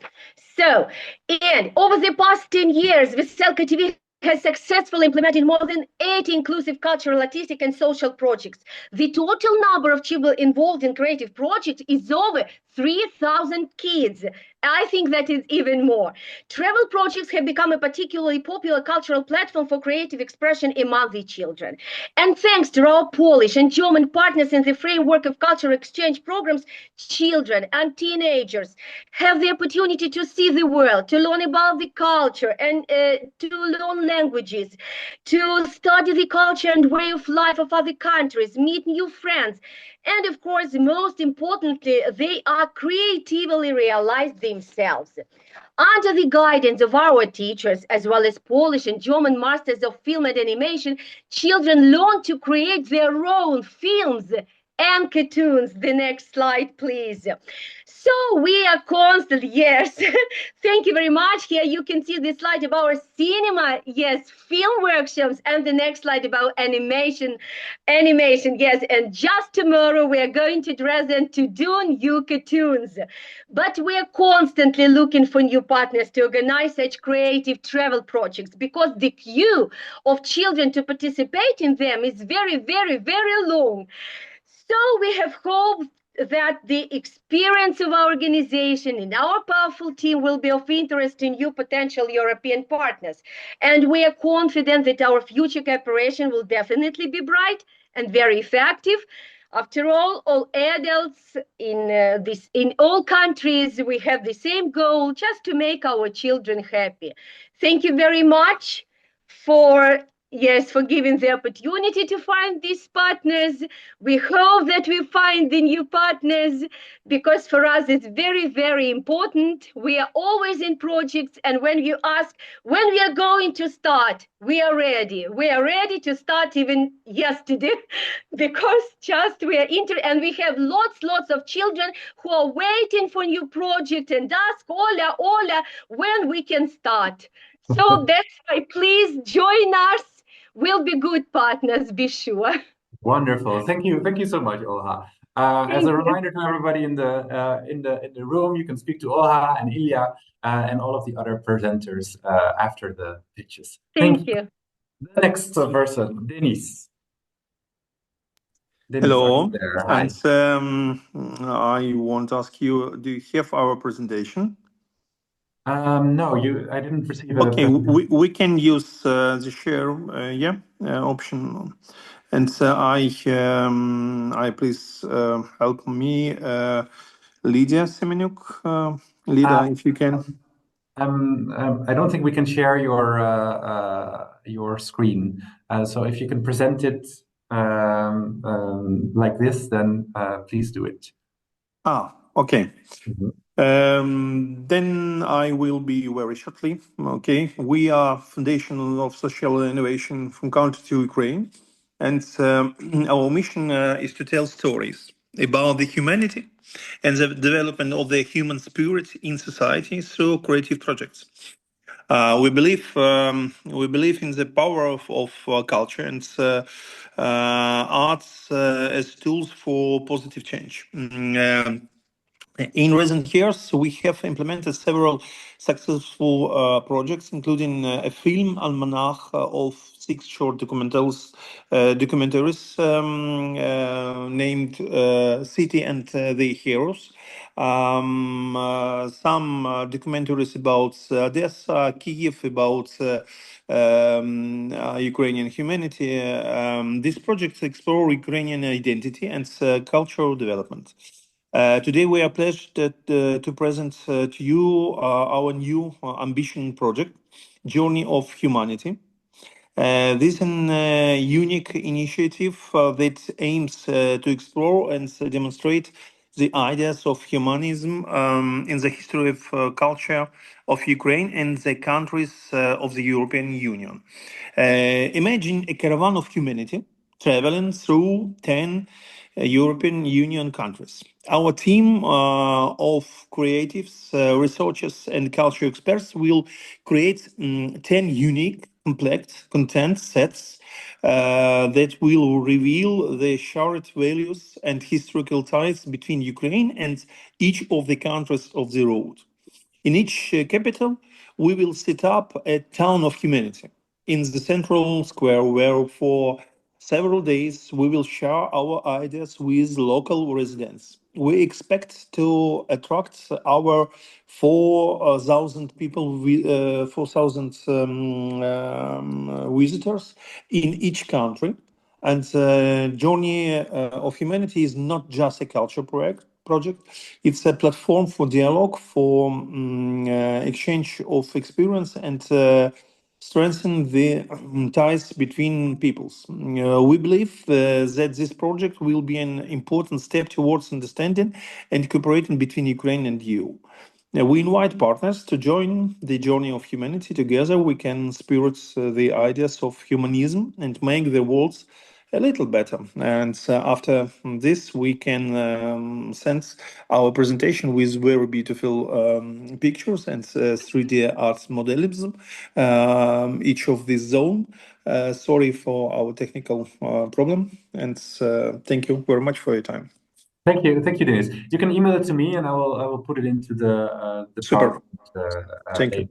E: So, and over the past 10 years, Veselka TV has successfully implemented more than 80 inclusive cultural, artistic, and social projects. The total number of children involved in creative projects is over 3,000 kids. I think that is even more. Travel projects have become a particularly popular cultural platform for creative expression among the children. And thanks to our Polish and German partners in the framework of cultural exchange programs, children and teenagers have the opportunity to see the world, to learn about the culture, and to learn languages, to study the culture and way of life of other countries, meet new friends. And of course, most importantly, they are creatively realized themselves. Under the guidance of our teachers, as well as Polish and German masters of film and animation, children learn to create their own films and cartoons. The next slide, please. So we are constantly, yes, thank you very much. Here you can see the slide about our cinema, yes, film workshops, and the next slide about animation, yes. And just tomorrow we are going to Dresden to do new cartoons. But we are constantly looking for new partners to organize such creative travel projects because the queue of children to participate in them is very, very, very long. So we have hope that the experience of our organization and our powerful team will be of interest to new potential European partners. And we are confident that our future cooperation will definitely be bright and very effective. After all adults in all countries, we have the same goal, just to make our children happy. Thank you very much for giving the opportunity to find these partners. We hope that we find the new partners because for us it's very, very important. We are always in projects, and when you ask when we are going to start, we are ready. We are ready to start even yesterday because just we are and we have lots of children who are waiting for new project and ask Ola, when we can start. So that's why please join us. We'll be good partners, be sure.
A: Wonderful. Thank you so much, Olha. As a reminder to everybody in the room, you can speak to Olha and Ilya and all of the other presenters after the pitches.
E: Thank you.
A: The next person, Denis.
F: Hello.
A: Hi.
F: And I want to ask you, do you have our presentation?
A: No, I didn't receive it.
F: Okay, we can use the share option, and I please help me, Lydia Semenuk. Lydia, if you can.
A: I don't think we can share your screen. So if you can present it like this, then please do it.
F: Okay. Then I will be very shortly. Okay, we are Foundation of Social Innovation from country to Ukraine, and our mission is to tell stories about the humanity and the development of the human spirit in society through creative projects. We believe in the power of culture and arts as tools for positive change. In recent years, we have implemented several successful projects, including a film almanac of 6 short documentaries named City and the Heroes. Some documentaries about Odessa, Kiev, about Ukrainian humanity. These projects explore Ukrainian identity and cultural development. Today, we are pleased to present to you our new ambition project, Journey of Humanity. This is a unique initiative that aims to explore and demonstrate the ideas of humanism in the history of culture of Ukraine and the countries of the European Union. Imagine a caravan of humanity traveling through 10 European Union countries. Our team of creatives, researchers, and culture experts will create 10 unique, complex content sets that will reveal the shared values and historical ties between Ukraine and each of the countries of the road. In each capital, we will set up a town of humanity in the central square where for several days we will share our ideas with local residents. We expect to attract our 4,000 people, 4,000 visitors in each country. And Journey of Humanity is not just a culture project. It's a platform for dialogue, for exchange of experience, and strengthen the ties between peoples. We believe that this project will be an important step towards understanding and cooperating between Ukraine and EU. We invite partners to join the journey of humanity. Together, we can spirit the ideas of humanism and make the world a little better. And after this, we can send our presentation with very beautiful pictures and 3D art modelism, each of this zone. Sorry for our technical problem, and thank you very much for your time.
A: Thank you, Denis. You can email it to me, and I will put it into the
F: Super. Thank
A: later.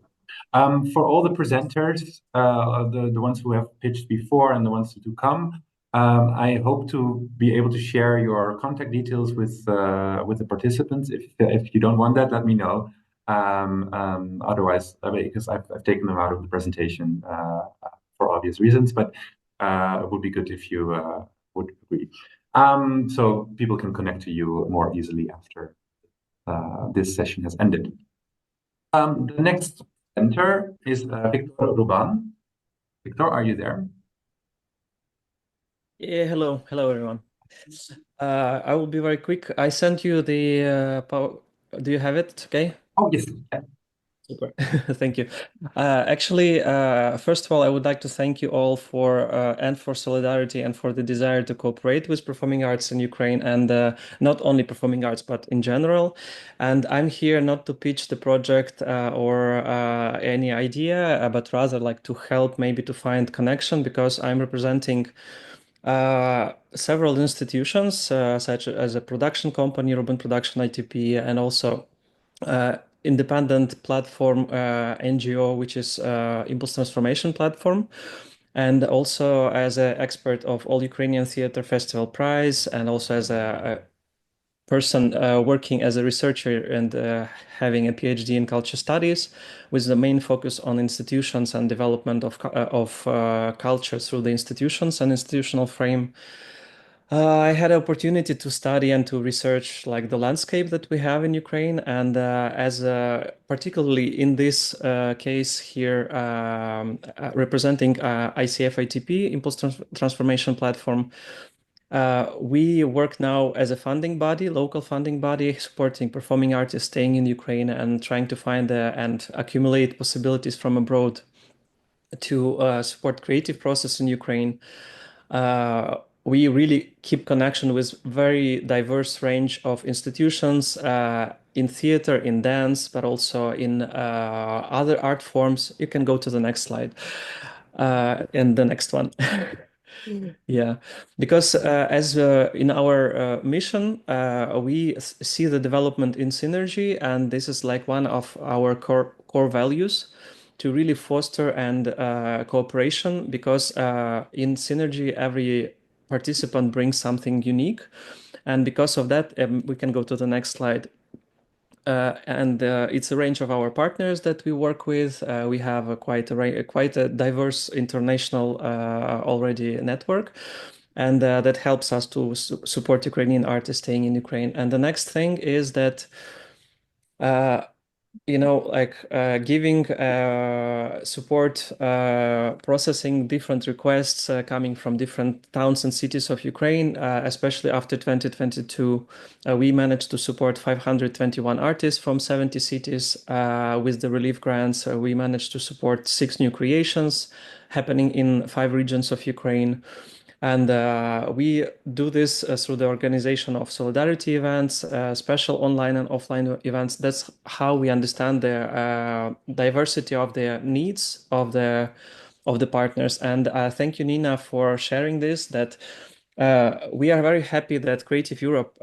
F: you.
A: For all the presenters, the ones who have pitched before and the ones to come, I hope to be able to share your contact details with the participants. If you don't want that, let me know. Otherwise, because I've taken them out of the presentation for obvious reasons, but it would be good if you would agree. So people can connect to you more easily after this session has ended. The next presenter is Victor Ruban. Victor, are you there?
G: Yeah, hello everyone. I will be very quick. I sent you the power. Do you have it? Okay.
A: Oh, yes.
G: Super. Thank you. Actually, first of all, I would like to thank you all for solidarity and for the desire to cooperate with performing arts in Ukraine, and not only performing arts, but in general. And I'm here not to pitch the project or any idea, but rather like to help maybe to find connection, because I'm representing several institutions, such as a production company, Ruben Production ITP, and also independent platform NGO, which is Impulse Transformation Platform, and also as an expert of All Ukrainian Theater Festival Prize, and also as a person working as a researcher and having a PhD in culture studies, with the main focus on institutions and development of culture through the institutions and institutional frame. I had an opportunity to study and to research like the landscape that we have in Ukraine, and as particularly in this case here, representing ICF ITP, Impulse Transformation Platform. We work now as a funding body, local funding body, supporting performing artists staying in Ukraine and trying to find and accumulate possibilities from abroad to support creative process in Ukraine. we really keep connection with very diverse range of institutions in theater, in dance, but also in other art forms. You can go to the next slide and the next one. Yeah, because as in our mission, we see the development in synergy, and this is like one of our core values to really foster and cooperation, because in synergy, every participant brings something unique. And because of that, we can go to the next slide. And it's a range of our partners that we work with. We have quite a diverse international already network, and that helps us to support Ukrainian artists staying in Ukraine. And the next thing is that giving support, processing different requests coming from different towns and cities of Ukraine, especially after 2022, we managed to support 521 artists from 70 cities with the relief grants. We managed to support 6 new creations happening in 5 regions of Ukraine. And we do this through the organization of solidarity events, special online and offline events. That's how we understand the diversity of the needs of the partners. And thank you, Nina, for sharing this. That we are very happy that Creative Europe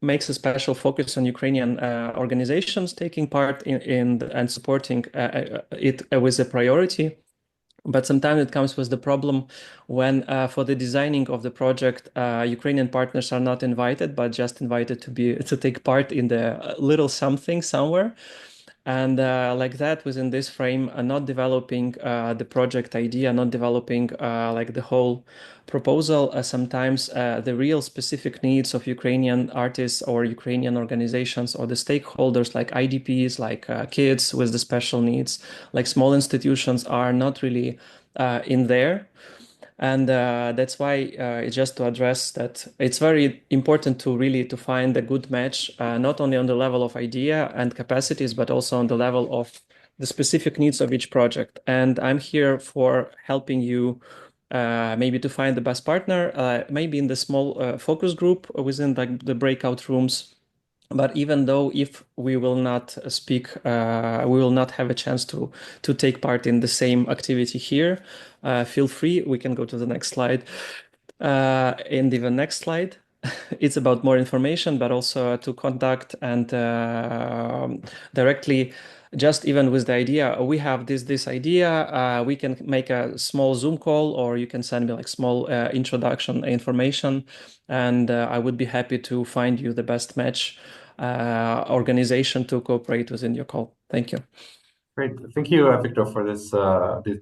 G: makes a special focus on Ukrainian organizations taking part in and supporting it with a priority. But sometimes it comes with the problem when for the designing of the project, Ukrainian partners are not invited, but just invited to take part in the little something somewhere. And like that, within this frame, not developing the project idea, not developing like the whole proposal. Sometimes the real specific needs of Ukrainian artists or Ukrainian organizations or the stakeholders like IDPs, like kids with the special needs, like small institutions are not really in there. And that's why it's just to address that it's very important to really to find a good match, not only on the level of idea and capacities, but also on the level of the specific needs of each project. And I'm here for helping you maybe to find the best partner, maybe in the small focus group within the breakout rooms. But even though if we will not speak, we will not have a chance to take part in the same activity here, feel free. We can go to the next slide. In the next slide, it's about more information, but also to contact and directly, just even with the idea, we have this idea, we can make a small Zoom call, or you can send me like small introduction information, and I would be happy to find you the best match organization to cooperate within your call. Thank you.
A: Great, thank you, Victor, for this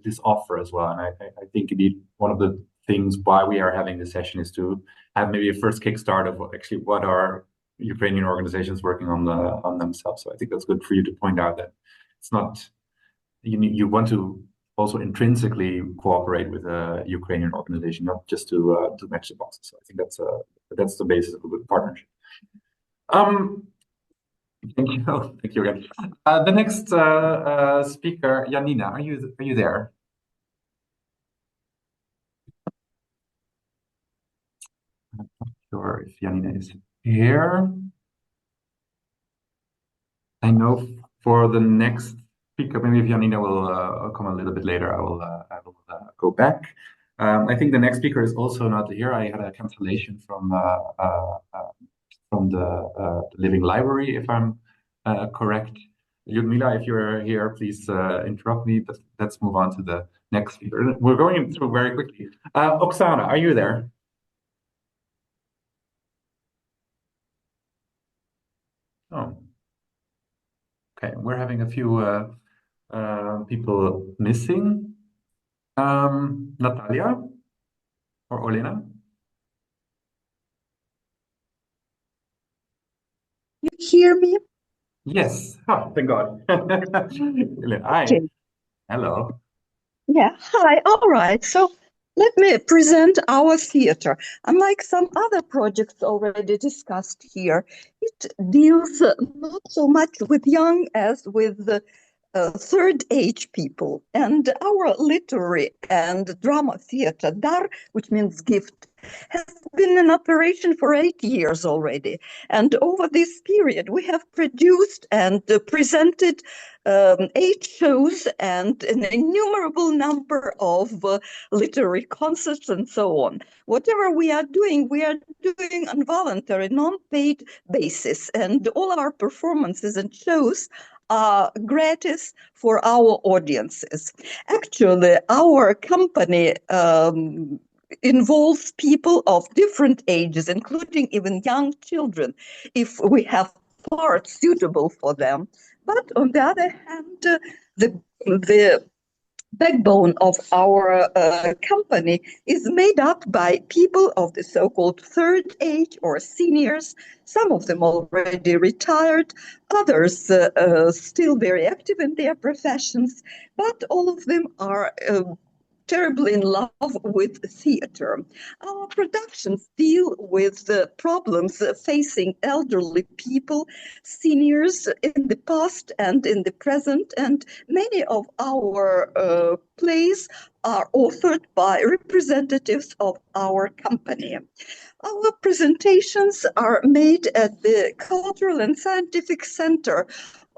A: this offer as well. And I think indeed one of the things why we are having this session is to have maybe a first kickstart of actually what are Ukrainian organizations working on themselves. So I think that's good for you to point out that it's not you want to also intrinsically cooperate with a Ukrainian organization, not just to match the boxes. So I think that's the basis of a good partnership. Thank you again. The next speaker, Janina, are you there? I'm not sure if Janina is here. I know for the next speaker, maybe if Janina will come a little bit later, I will go back. I think the next speaker is also not here. I had a cancellation from the Living Library, if I'm correct. Ludmila, if you're here, please interrupt me, but let's move on to the next speaker. We're going through very quickly. Oksana, are you there? Oh. Okay, we're having a few people missing. Natalia or Olena?
H: You hear me?
A: Yes. Oh, thank God. Hi.
H: Okay.
A: Hello.
H: Yeah. Hi. All right. So let me present our theater. Unlike some other projects already discussed here, it deals not so much with young as with third age people. And our literary and drama theater, Dar, which means gift, has been in operation for 8 years already. And over this period, we have produced and presented 8 shows and an innumerable number of literary concerts and so on. Whatever we are doing on voluntary, non-paid basis. And all our performances and shows are gratis for our audiences. Actually, our company involves people of different ages, including even young children, if we have parts suitable for them. But on the other hand, the backbone of our company is made up by people of the so-called third age or seniors, some of them already retired, others still very active in their professions, but all of them are terribly in love with theater. Our productions deal with the problems facing elderly people, seniors in the past and in the present, and many of our plays are authored by representatives of our company. Our presentations are made at the Cultural and Scientific Center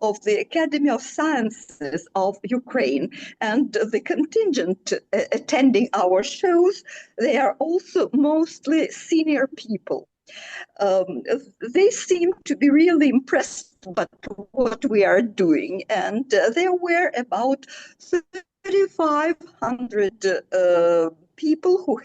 H: of the Academy of Sciences of Ukraine, and the contingent attending our shows, they are also mostly senior people. They seem to be really impressed by what we are doing, and there were about 3,500 people who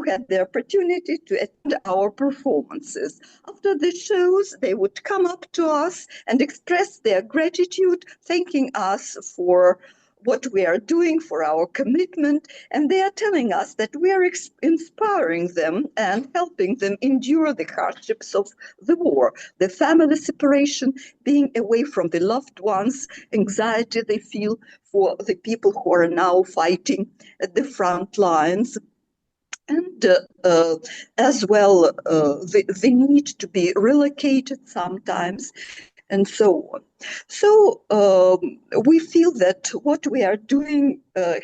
H: had the opportunity to attend our performances. After the shows, they would come up to us and express their gratitude, thanking us for what we are doing, for our commitment, and they are telling us that we are inspiring them and helping them endure the hardships of the war, the family separation, being away from the loved ones, anxiety they feel for the people who are now fighting at the front lines, and as well the need to be relocated sometimes, and so on. So we feel that what we are doing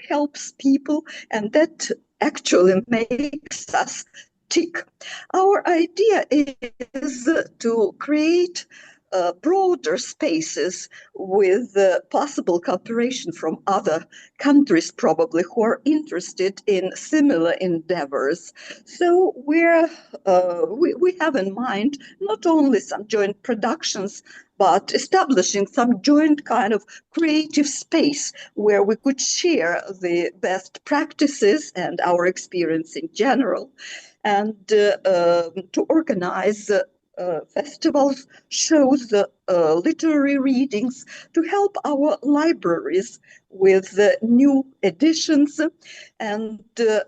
H: helps people, and that actually makes us tick. Our idea is to create broader spaces with possible cooperation from other countries, probably, who are interested in similar endeavors. So we have in mind not only some joint productions, but establishing some joint kind of creative space where we could share the best practices and our experience in general, and to organize festivals, shows, literary readings, to help our libraries with new editions, and to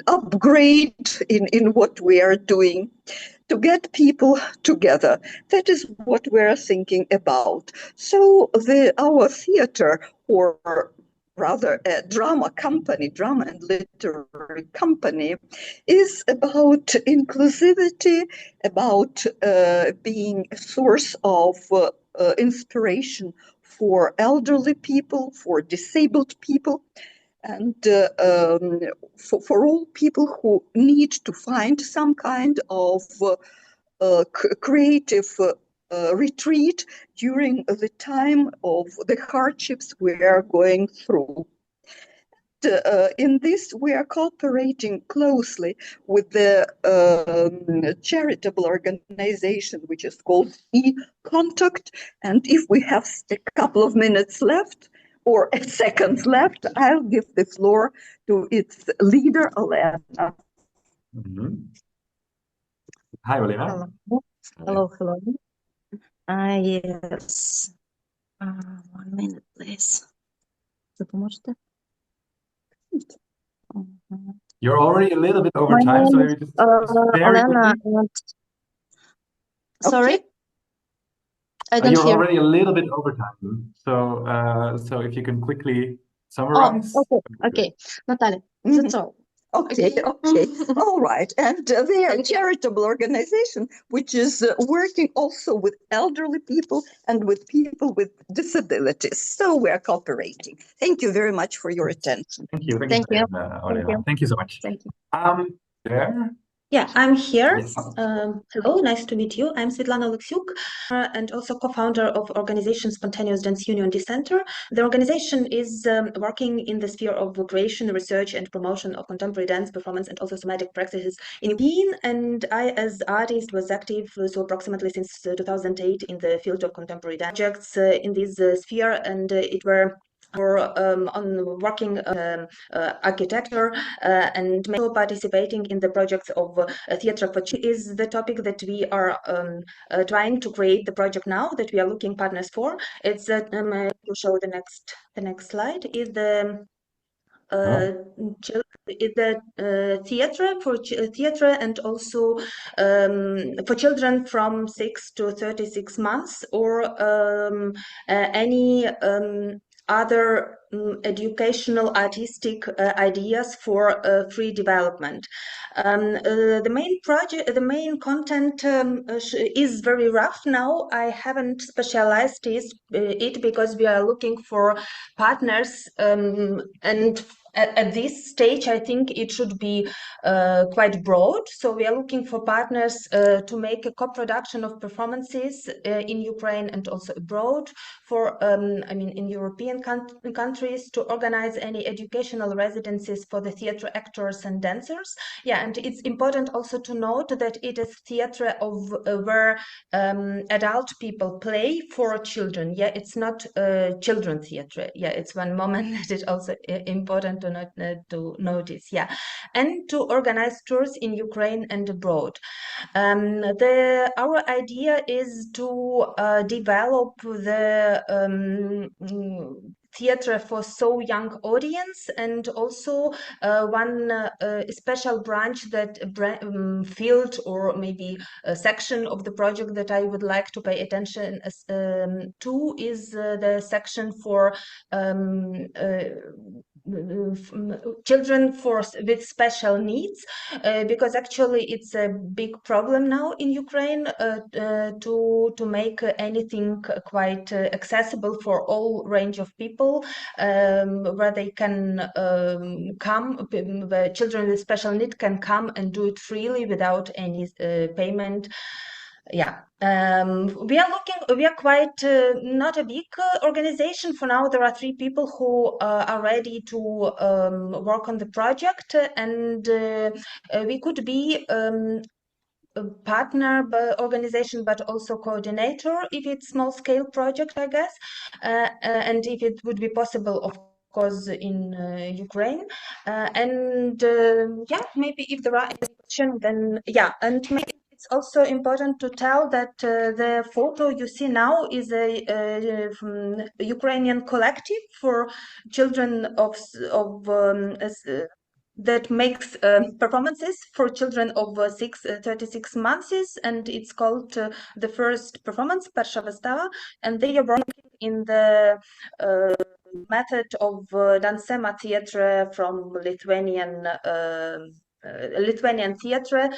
H: upgrade in what we are doing, to get people together. That is what we're thinking about. So our theater, or rather a drama and literary company, is about inclusivity, about being a source of inspiration for elderly people, for disabled people, and for all people who need to find some kind of creative retreat during the time of the hardships we are going through. In this, we are cooperating closely with the charitable organization, which is called e-Contact. And if we have a couple of minutes left, or seconds left, I'll give the floor to its leader, Olena.
A: Hi, Olena.
I: Hello. Yes. 1 minute, please.
A: You're already a little bit over time, so maybe just very
I: Olena.
A: quickly.
I: Sorry? I don't
A: You're
I: hear.
A: already a little bit over time, so if you can quickly summarize.
I: Okay. Natalia, that's all.
H: Okay. All right. And they are a charitable organization which is working also with elderly people and with people with disabilities. So we are cooperating. Thank you very much for your attention.
A: Thank you.
I: Thank you.
A: Olena. Thank you so much.
I: Thank you.
A: There.
I: Yeah, I'm here.
A: Yes.
I: Hello, nice to meet you. I'm Svetlana Oleksiuk, and also co-founder of organization Spontaneous Dance Union Dissenter. The organization is working in the sphere of creation, research, and promotion of contemporary dance performance and also somatic practices in Ukraine. And I, as artist, was active so approximately since 2008 in the field of contemporary dance projects in this sphere, and it were on working architecture and participating in the projects of theatre for is the topic that we are trying to create the project now that we are looking partners for. It's to show the next slide is the theatre for theatre and also for children from 6 to 36 months or any other educational artistic ideas for free development. The main content is very rough now. I haven't specialized it because we are looking for partners and at this stage, I think it should be quite broad. So we are looking for partners to make a co-production of performances in Ukraine and also abroad for, in European countries to organize any educational residencies for the theatre actors and dancers. Yeah, and it's important also to note that it is theatre of where adult people play for children. Yeah, it's not children theatre. Yeah, it's one moment that is also important to notice. Yeah, and to organize tours in Ukraine and abroad. Our idea is to develop the theatre for so young audience, and also one special branch that field or maybe a section of the project that I would like to pay attention to is the section for children with special needs, because actually it's a big problem now in Ukraine to make anything quite accessible for all range of people, where they can come, the children with special need can come and do it freely without any payment. Yeah, we are quite not a big organization for now. There are 3 people who are ready to work on the project, and we could be a partner organization, but also coordinator if it's small scale project, I guess, and if it would be possible, of course, in Ukraine. Yeah, maybe if there are any questions, then yeah, and maybe it's also important to tell that the photo you see now is a Ukrainian collective for children that makes performances for children of 36 months, and it's called the first performance, Persha Vystava, and they are working in the method of Dansema theatre from Lithuanian theatre.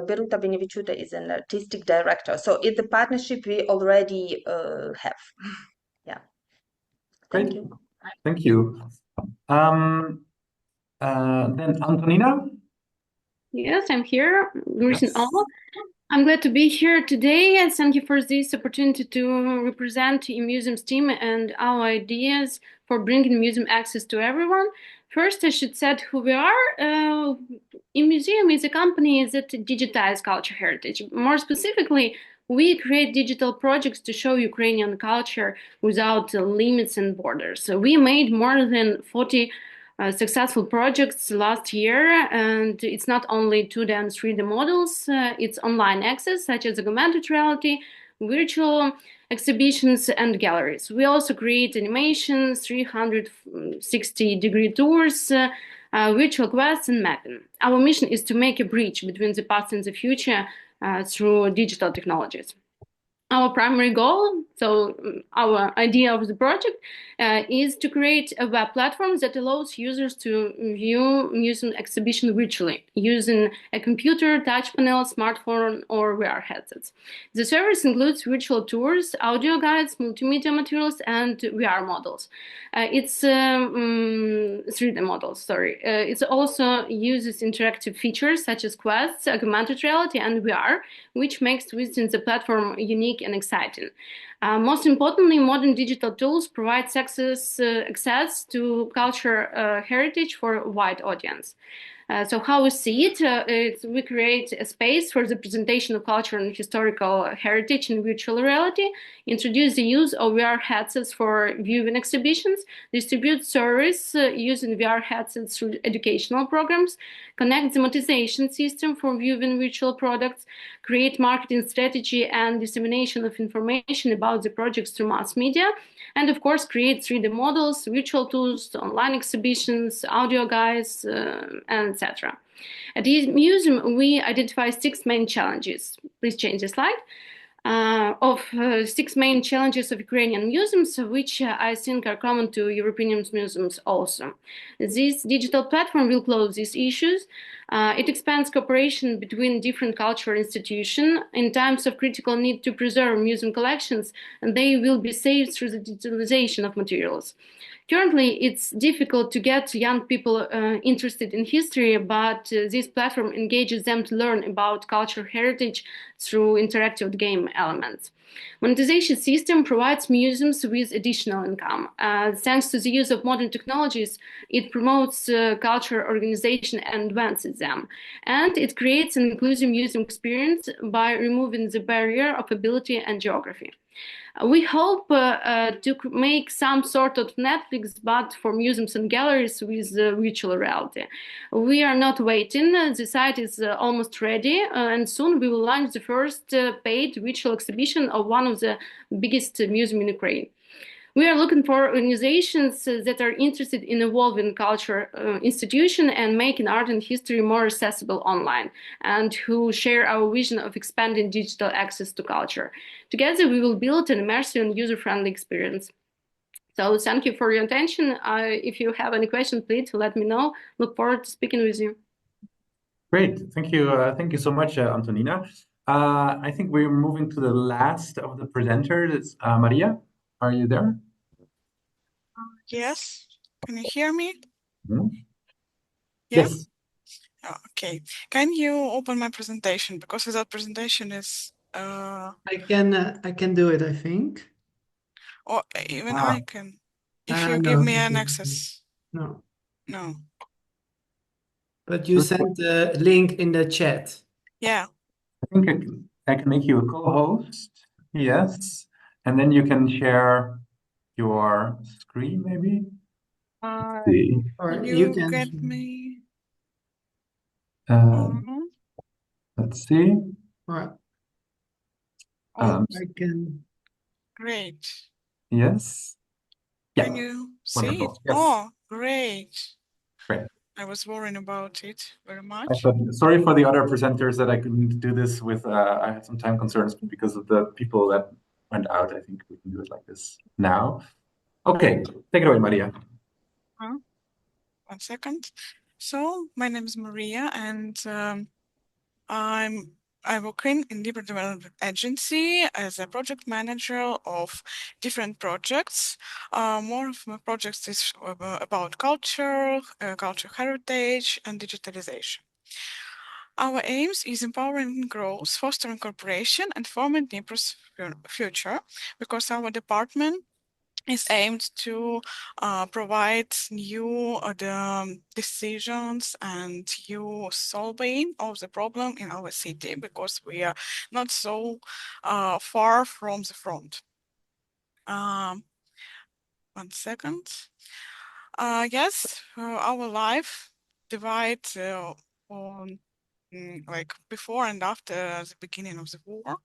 I: Biruta Binevičiūtė is an artistic director. So it's the partnership we already have. Yeah.
A: Great. Thank you. Then Antonina?
J: Yes, I'm here. Greetings
A: Yes.
J: all. I'm glad to be here today, and thank you for this opportunity to represent a museum's team and our ideas for bringing museum access to everyone. First, I should say who we are. Museum is a company that digitizes culture heritage. More specifically, we create digital projects to show Ukrainian culture without limits and borders. So we made more than 40 successful projects last year, and it's not two 2D and 3D models, it's online access such as augmented reality, virtual exhibitions and galleries. We also create animations, 360-degree tours, virtual quests and mapping. Our mission is to make a bridge between the past and the future through digital technologies. Our primary goal So our idea of the project is to create a web platform that allows users to view museum exhibition virtually using a computer, touch panel, smartphone, or VR headsets. The service includes virtual tours, audio guides, multimedia materials, and VR models. It's 3D models, sorry. It also uses interactive features such as quests, augmented reality, and VR, which makes visiting the platform unique and exciting. Most importantly, modern digital tools provide access to culture heritage for a wide audience. So how we see it, we create a space for the presentation of culture and historical heritage in virtual reality, introduce the use of VR headsets for viewing exhibitions, distribute service using VR headsets through educational programs, connect the monetization system for viewing virtual products, create marketing strategy and dissemination of information about the projects through mass media, and of course create 3D models, virtual tools, online exhibitions, audio guides, and etc. At the museum, we identify 6 main challenges. Please change the slide. Of 6 main challenges of Ukrainian museums, which I think are common to European museums also. This digital platform will close these issues. It expands cooperation between different cultural institutions. In times of critical need to preserve museum collections, and they will be saved through the digitalization of materials. Currently, it's difficult to get young people interested in history, but this platform engages them to learn about cultural heritage through interactive game elements. Monetization system provides museums with additional income. Thanks to the use of modern technologies, it promotes cultural organization and advances them. And it creates an inclusive museum experience by removing the barrier of ability and geography. We hope to make some sort of Netflix, but for museums and galleries with virtual reality. We are not waiting. The site is almost ready, and soon we will launch the first paid virtual exhibition of one of the biggest museums in Ukraine. We are looking for organizations that are interested in evolving culture institution and making art and history more accessible online, and who share our vision of expanding digital access to culture. Together, we will build an immersive and user-friendly experience. So thank you for your attention. If you have any questions, please let me know. Look forward to speaking with you.
A: Great. Thank you. Thank you so much, Antonina. I think we're moving to the last of the presenters. Maria, are you there?
K: Yes. Can you hear me?
A: Mm-hmm.
K: Yeah?
A: Yes.
K: Oh, okay. Can you open my presentation? Because without presentation is
B: I can do it, I think.
K: or even I can. If you
B: No,
K: give me an access.
B: No.
K: No.
B: But you sent the link in the chat.
K: Yeah.
A: I think I can make you a co-host. Yes. And then you can share your screen, maybe. Let's see.
B: Or
K: you
B: can
K: get me.
A: Let's see.
B: Right.
K: I
B: can.
K: Great.
A: Yes. Yeah.
K: Can you see
A: Wonderful.
K: it?
A: Yes.
K: Oh, great.
A: Great.
K: I was worrying about it very much.
A: Sorry for the other presenters that I couldn't do this with. I had some time concerns because of the people that went out. I think we can do it like this now. Okay, take it away, Maria.
K: 1 second. So my name is Maria, and I work in Libre Development Agency as a project manager of different projects. More of my projects is about culture, culture heritage, and digitalization. Our aims is empowering growth, fostering cooperation, and forming Dnipro's future, because our department is aimed to provide new decisions and new solving of the problem in our city, because we are not so far from the front. 1 second. Yes, our life divides on like before and after the beginning of the war,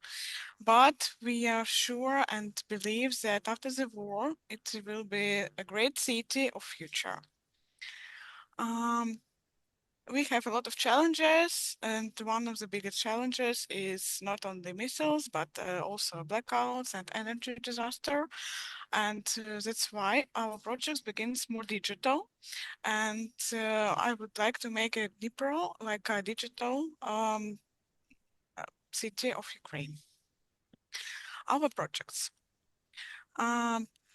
K: but we are sure and believe that after the war it will be a great city of future. we have a lot of challenges, and one of the biggest challenges is not only missiles, but also blackouts and energy disaster. And that's why our project begins more digital. And I would like to make a Dnipro like a digital city of Ukraine. Our projects.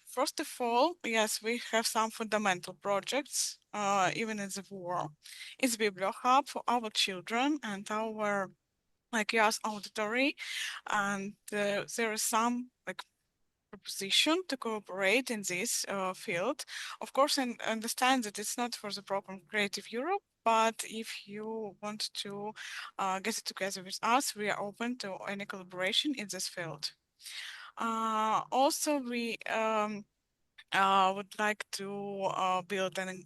K: First of all, yes, we have some fundamental projects, even in the war. It's BiblioHub for our children and our YAS auditory, and there is some proposition to cooperate in this field. Of course, I understand that it's not for the program Creative Europe, but if you want to get it together with us, we are open to any collaboration in this field. Also, we would like to build an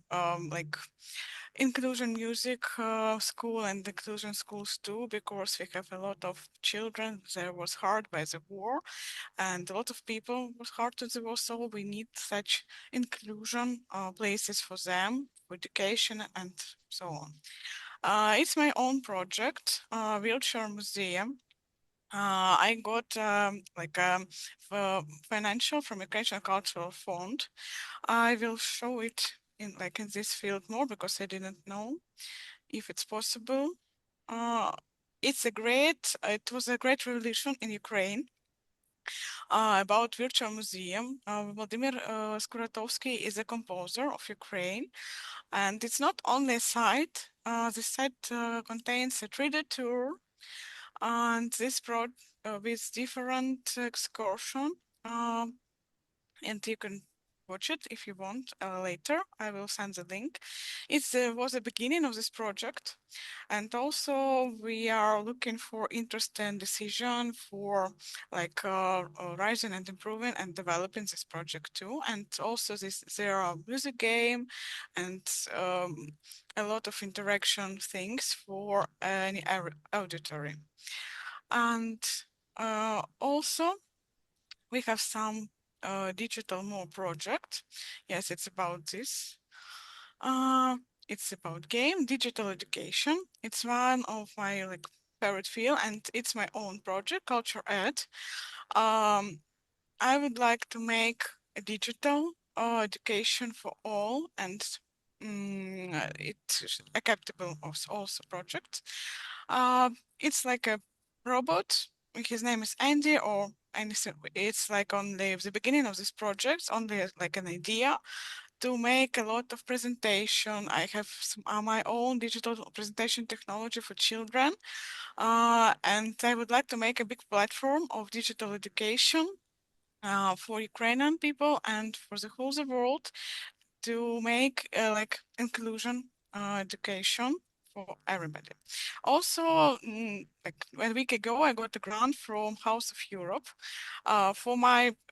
K: inclusion music school and inclusion schools too, because we have a lot of children that was hurt by the war, and a lot of people was hurt to the war. So we need such inclusion places for them, for education, and so on. It's my own project, wheelchair museum. I got financial from Ukrainian Cultural Fund. I will show it in this field more because I didn't know if it's possible. It was a great revolution in Ukraine about virtual museum. Vladimir Skuratovsky is a composer of Ukraine, and it's not only a site. The site contains a 3D tour, and this brought with different excursion, and you can watch it if you want later. I will send the link. It was the beginning of this project, and also we are looking for interesting decision for rising and improving and developing this project too. And also there are music game and a lot of interaction things for any auditory. And also we have some digital more project. Yes, it's about this. It's about game, digital education. It's one of my favorite field, and it's my own project, Culture Ed. I would like to make a digital education for all, and it's a capable of also project. It's like a robot. His name is Andy, or anything. It's like on the beginning of this project, only like an idea to make a lot of presentation. I have my own digital presentation technology for children, and I would like to make a big platform of digital education for Ukrainian people and for the whole world to make inclusion education for everybody. Also, like a week ago, I got a grant from House of Europe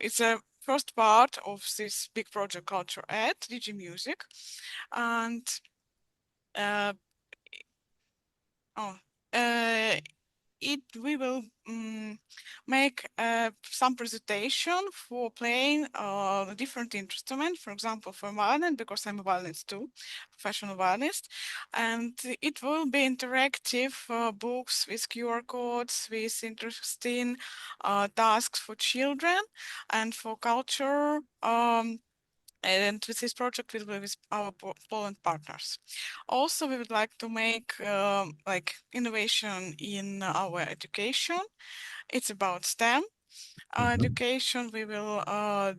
K: it's a first part of this big project Culture Ed, DG Music, and we will make some presentation for playing different instruments, for example, for violin, because I'm a violinist too, professional violinist, and it will be interactive books with QR codes, with interesting tasks for children and for culture. And with this project, we will be with our Poland partners. Also, we would like to make innovation in our education. It's about STEM education. We will, I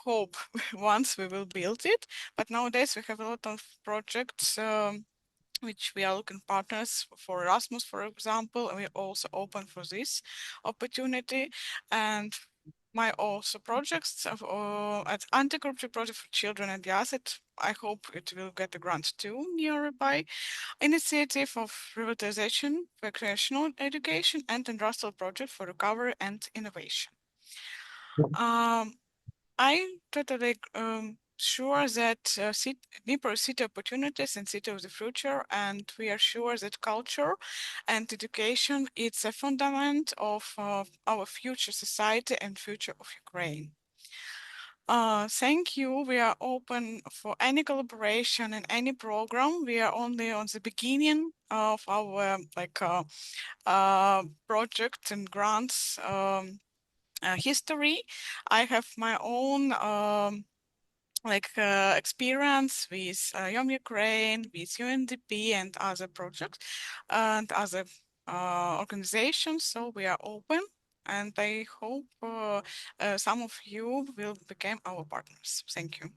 K: hope, once we will build it. But nowadays we have a lot of projects which we are looking partners for Erasmus, for example, and we're also open for this opportunity. And my also projects at anti-corruption project for children and the asset. I hope it will get a grant too nearby. Initiative of revitalization, recreational education, and industrial project for recovery and innovation. I'm totally sure that Dnipro is city opportunities and city of the future, and we are sure that culture and education is a fundament of our future society and future of Ukraine. Thank you. We are open for any collaboration in any program. We are only on the beginning of our project and grants history. I have my own experience with Yom Ukraine, with UNDP and other projects and other organizations. So we are open, and I hope some of you will become our partners. Thank you.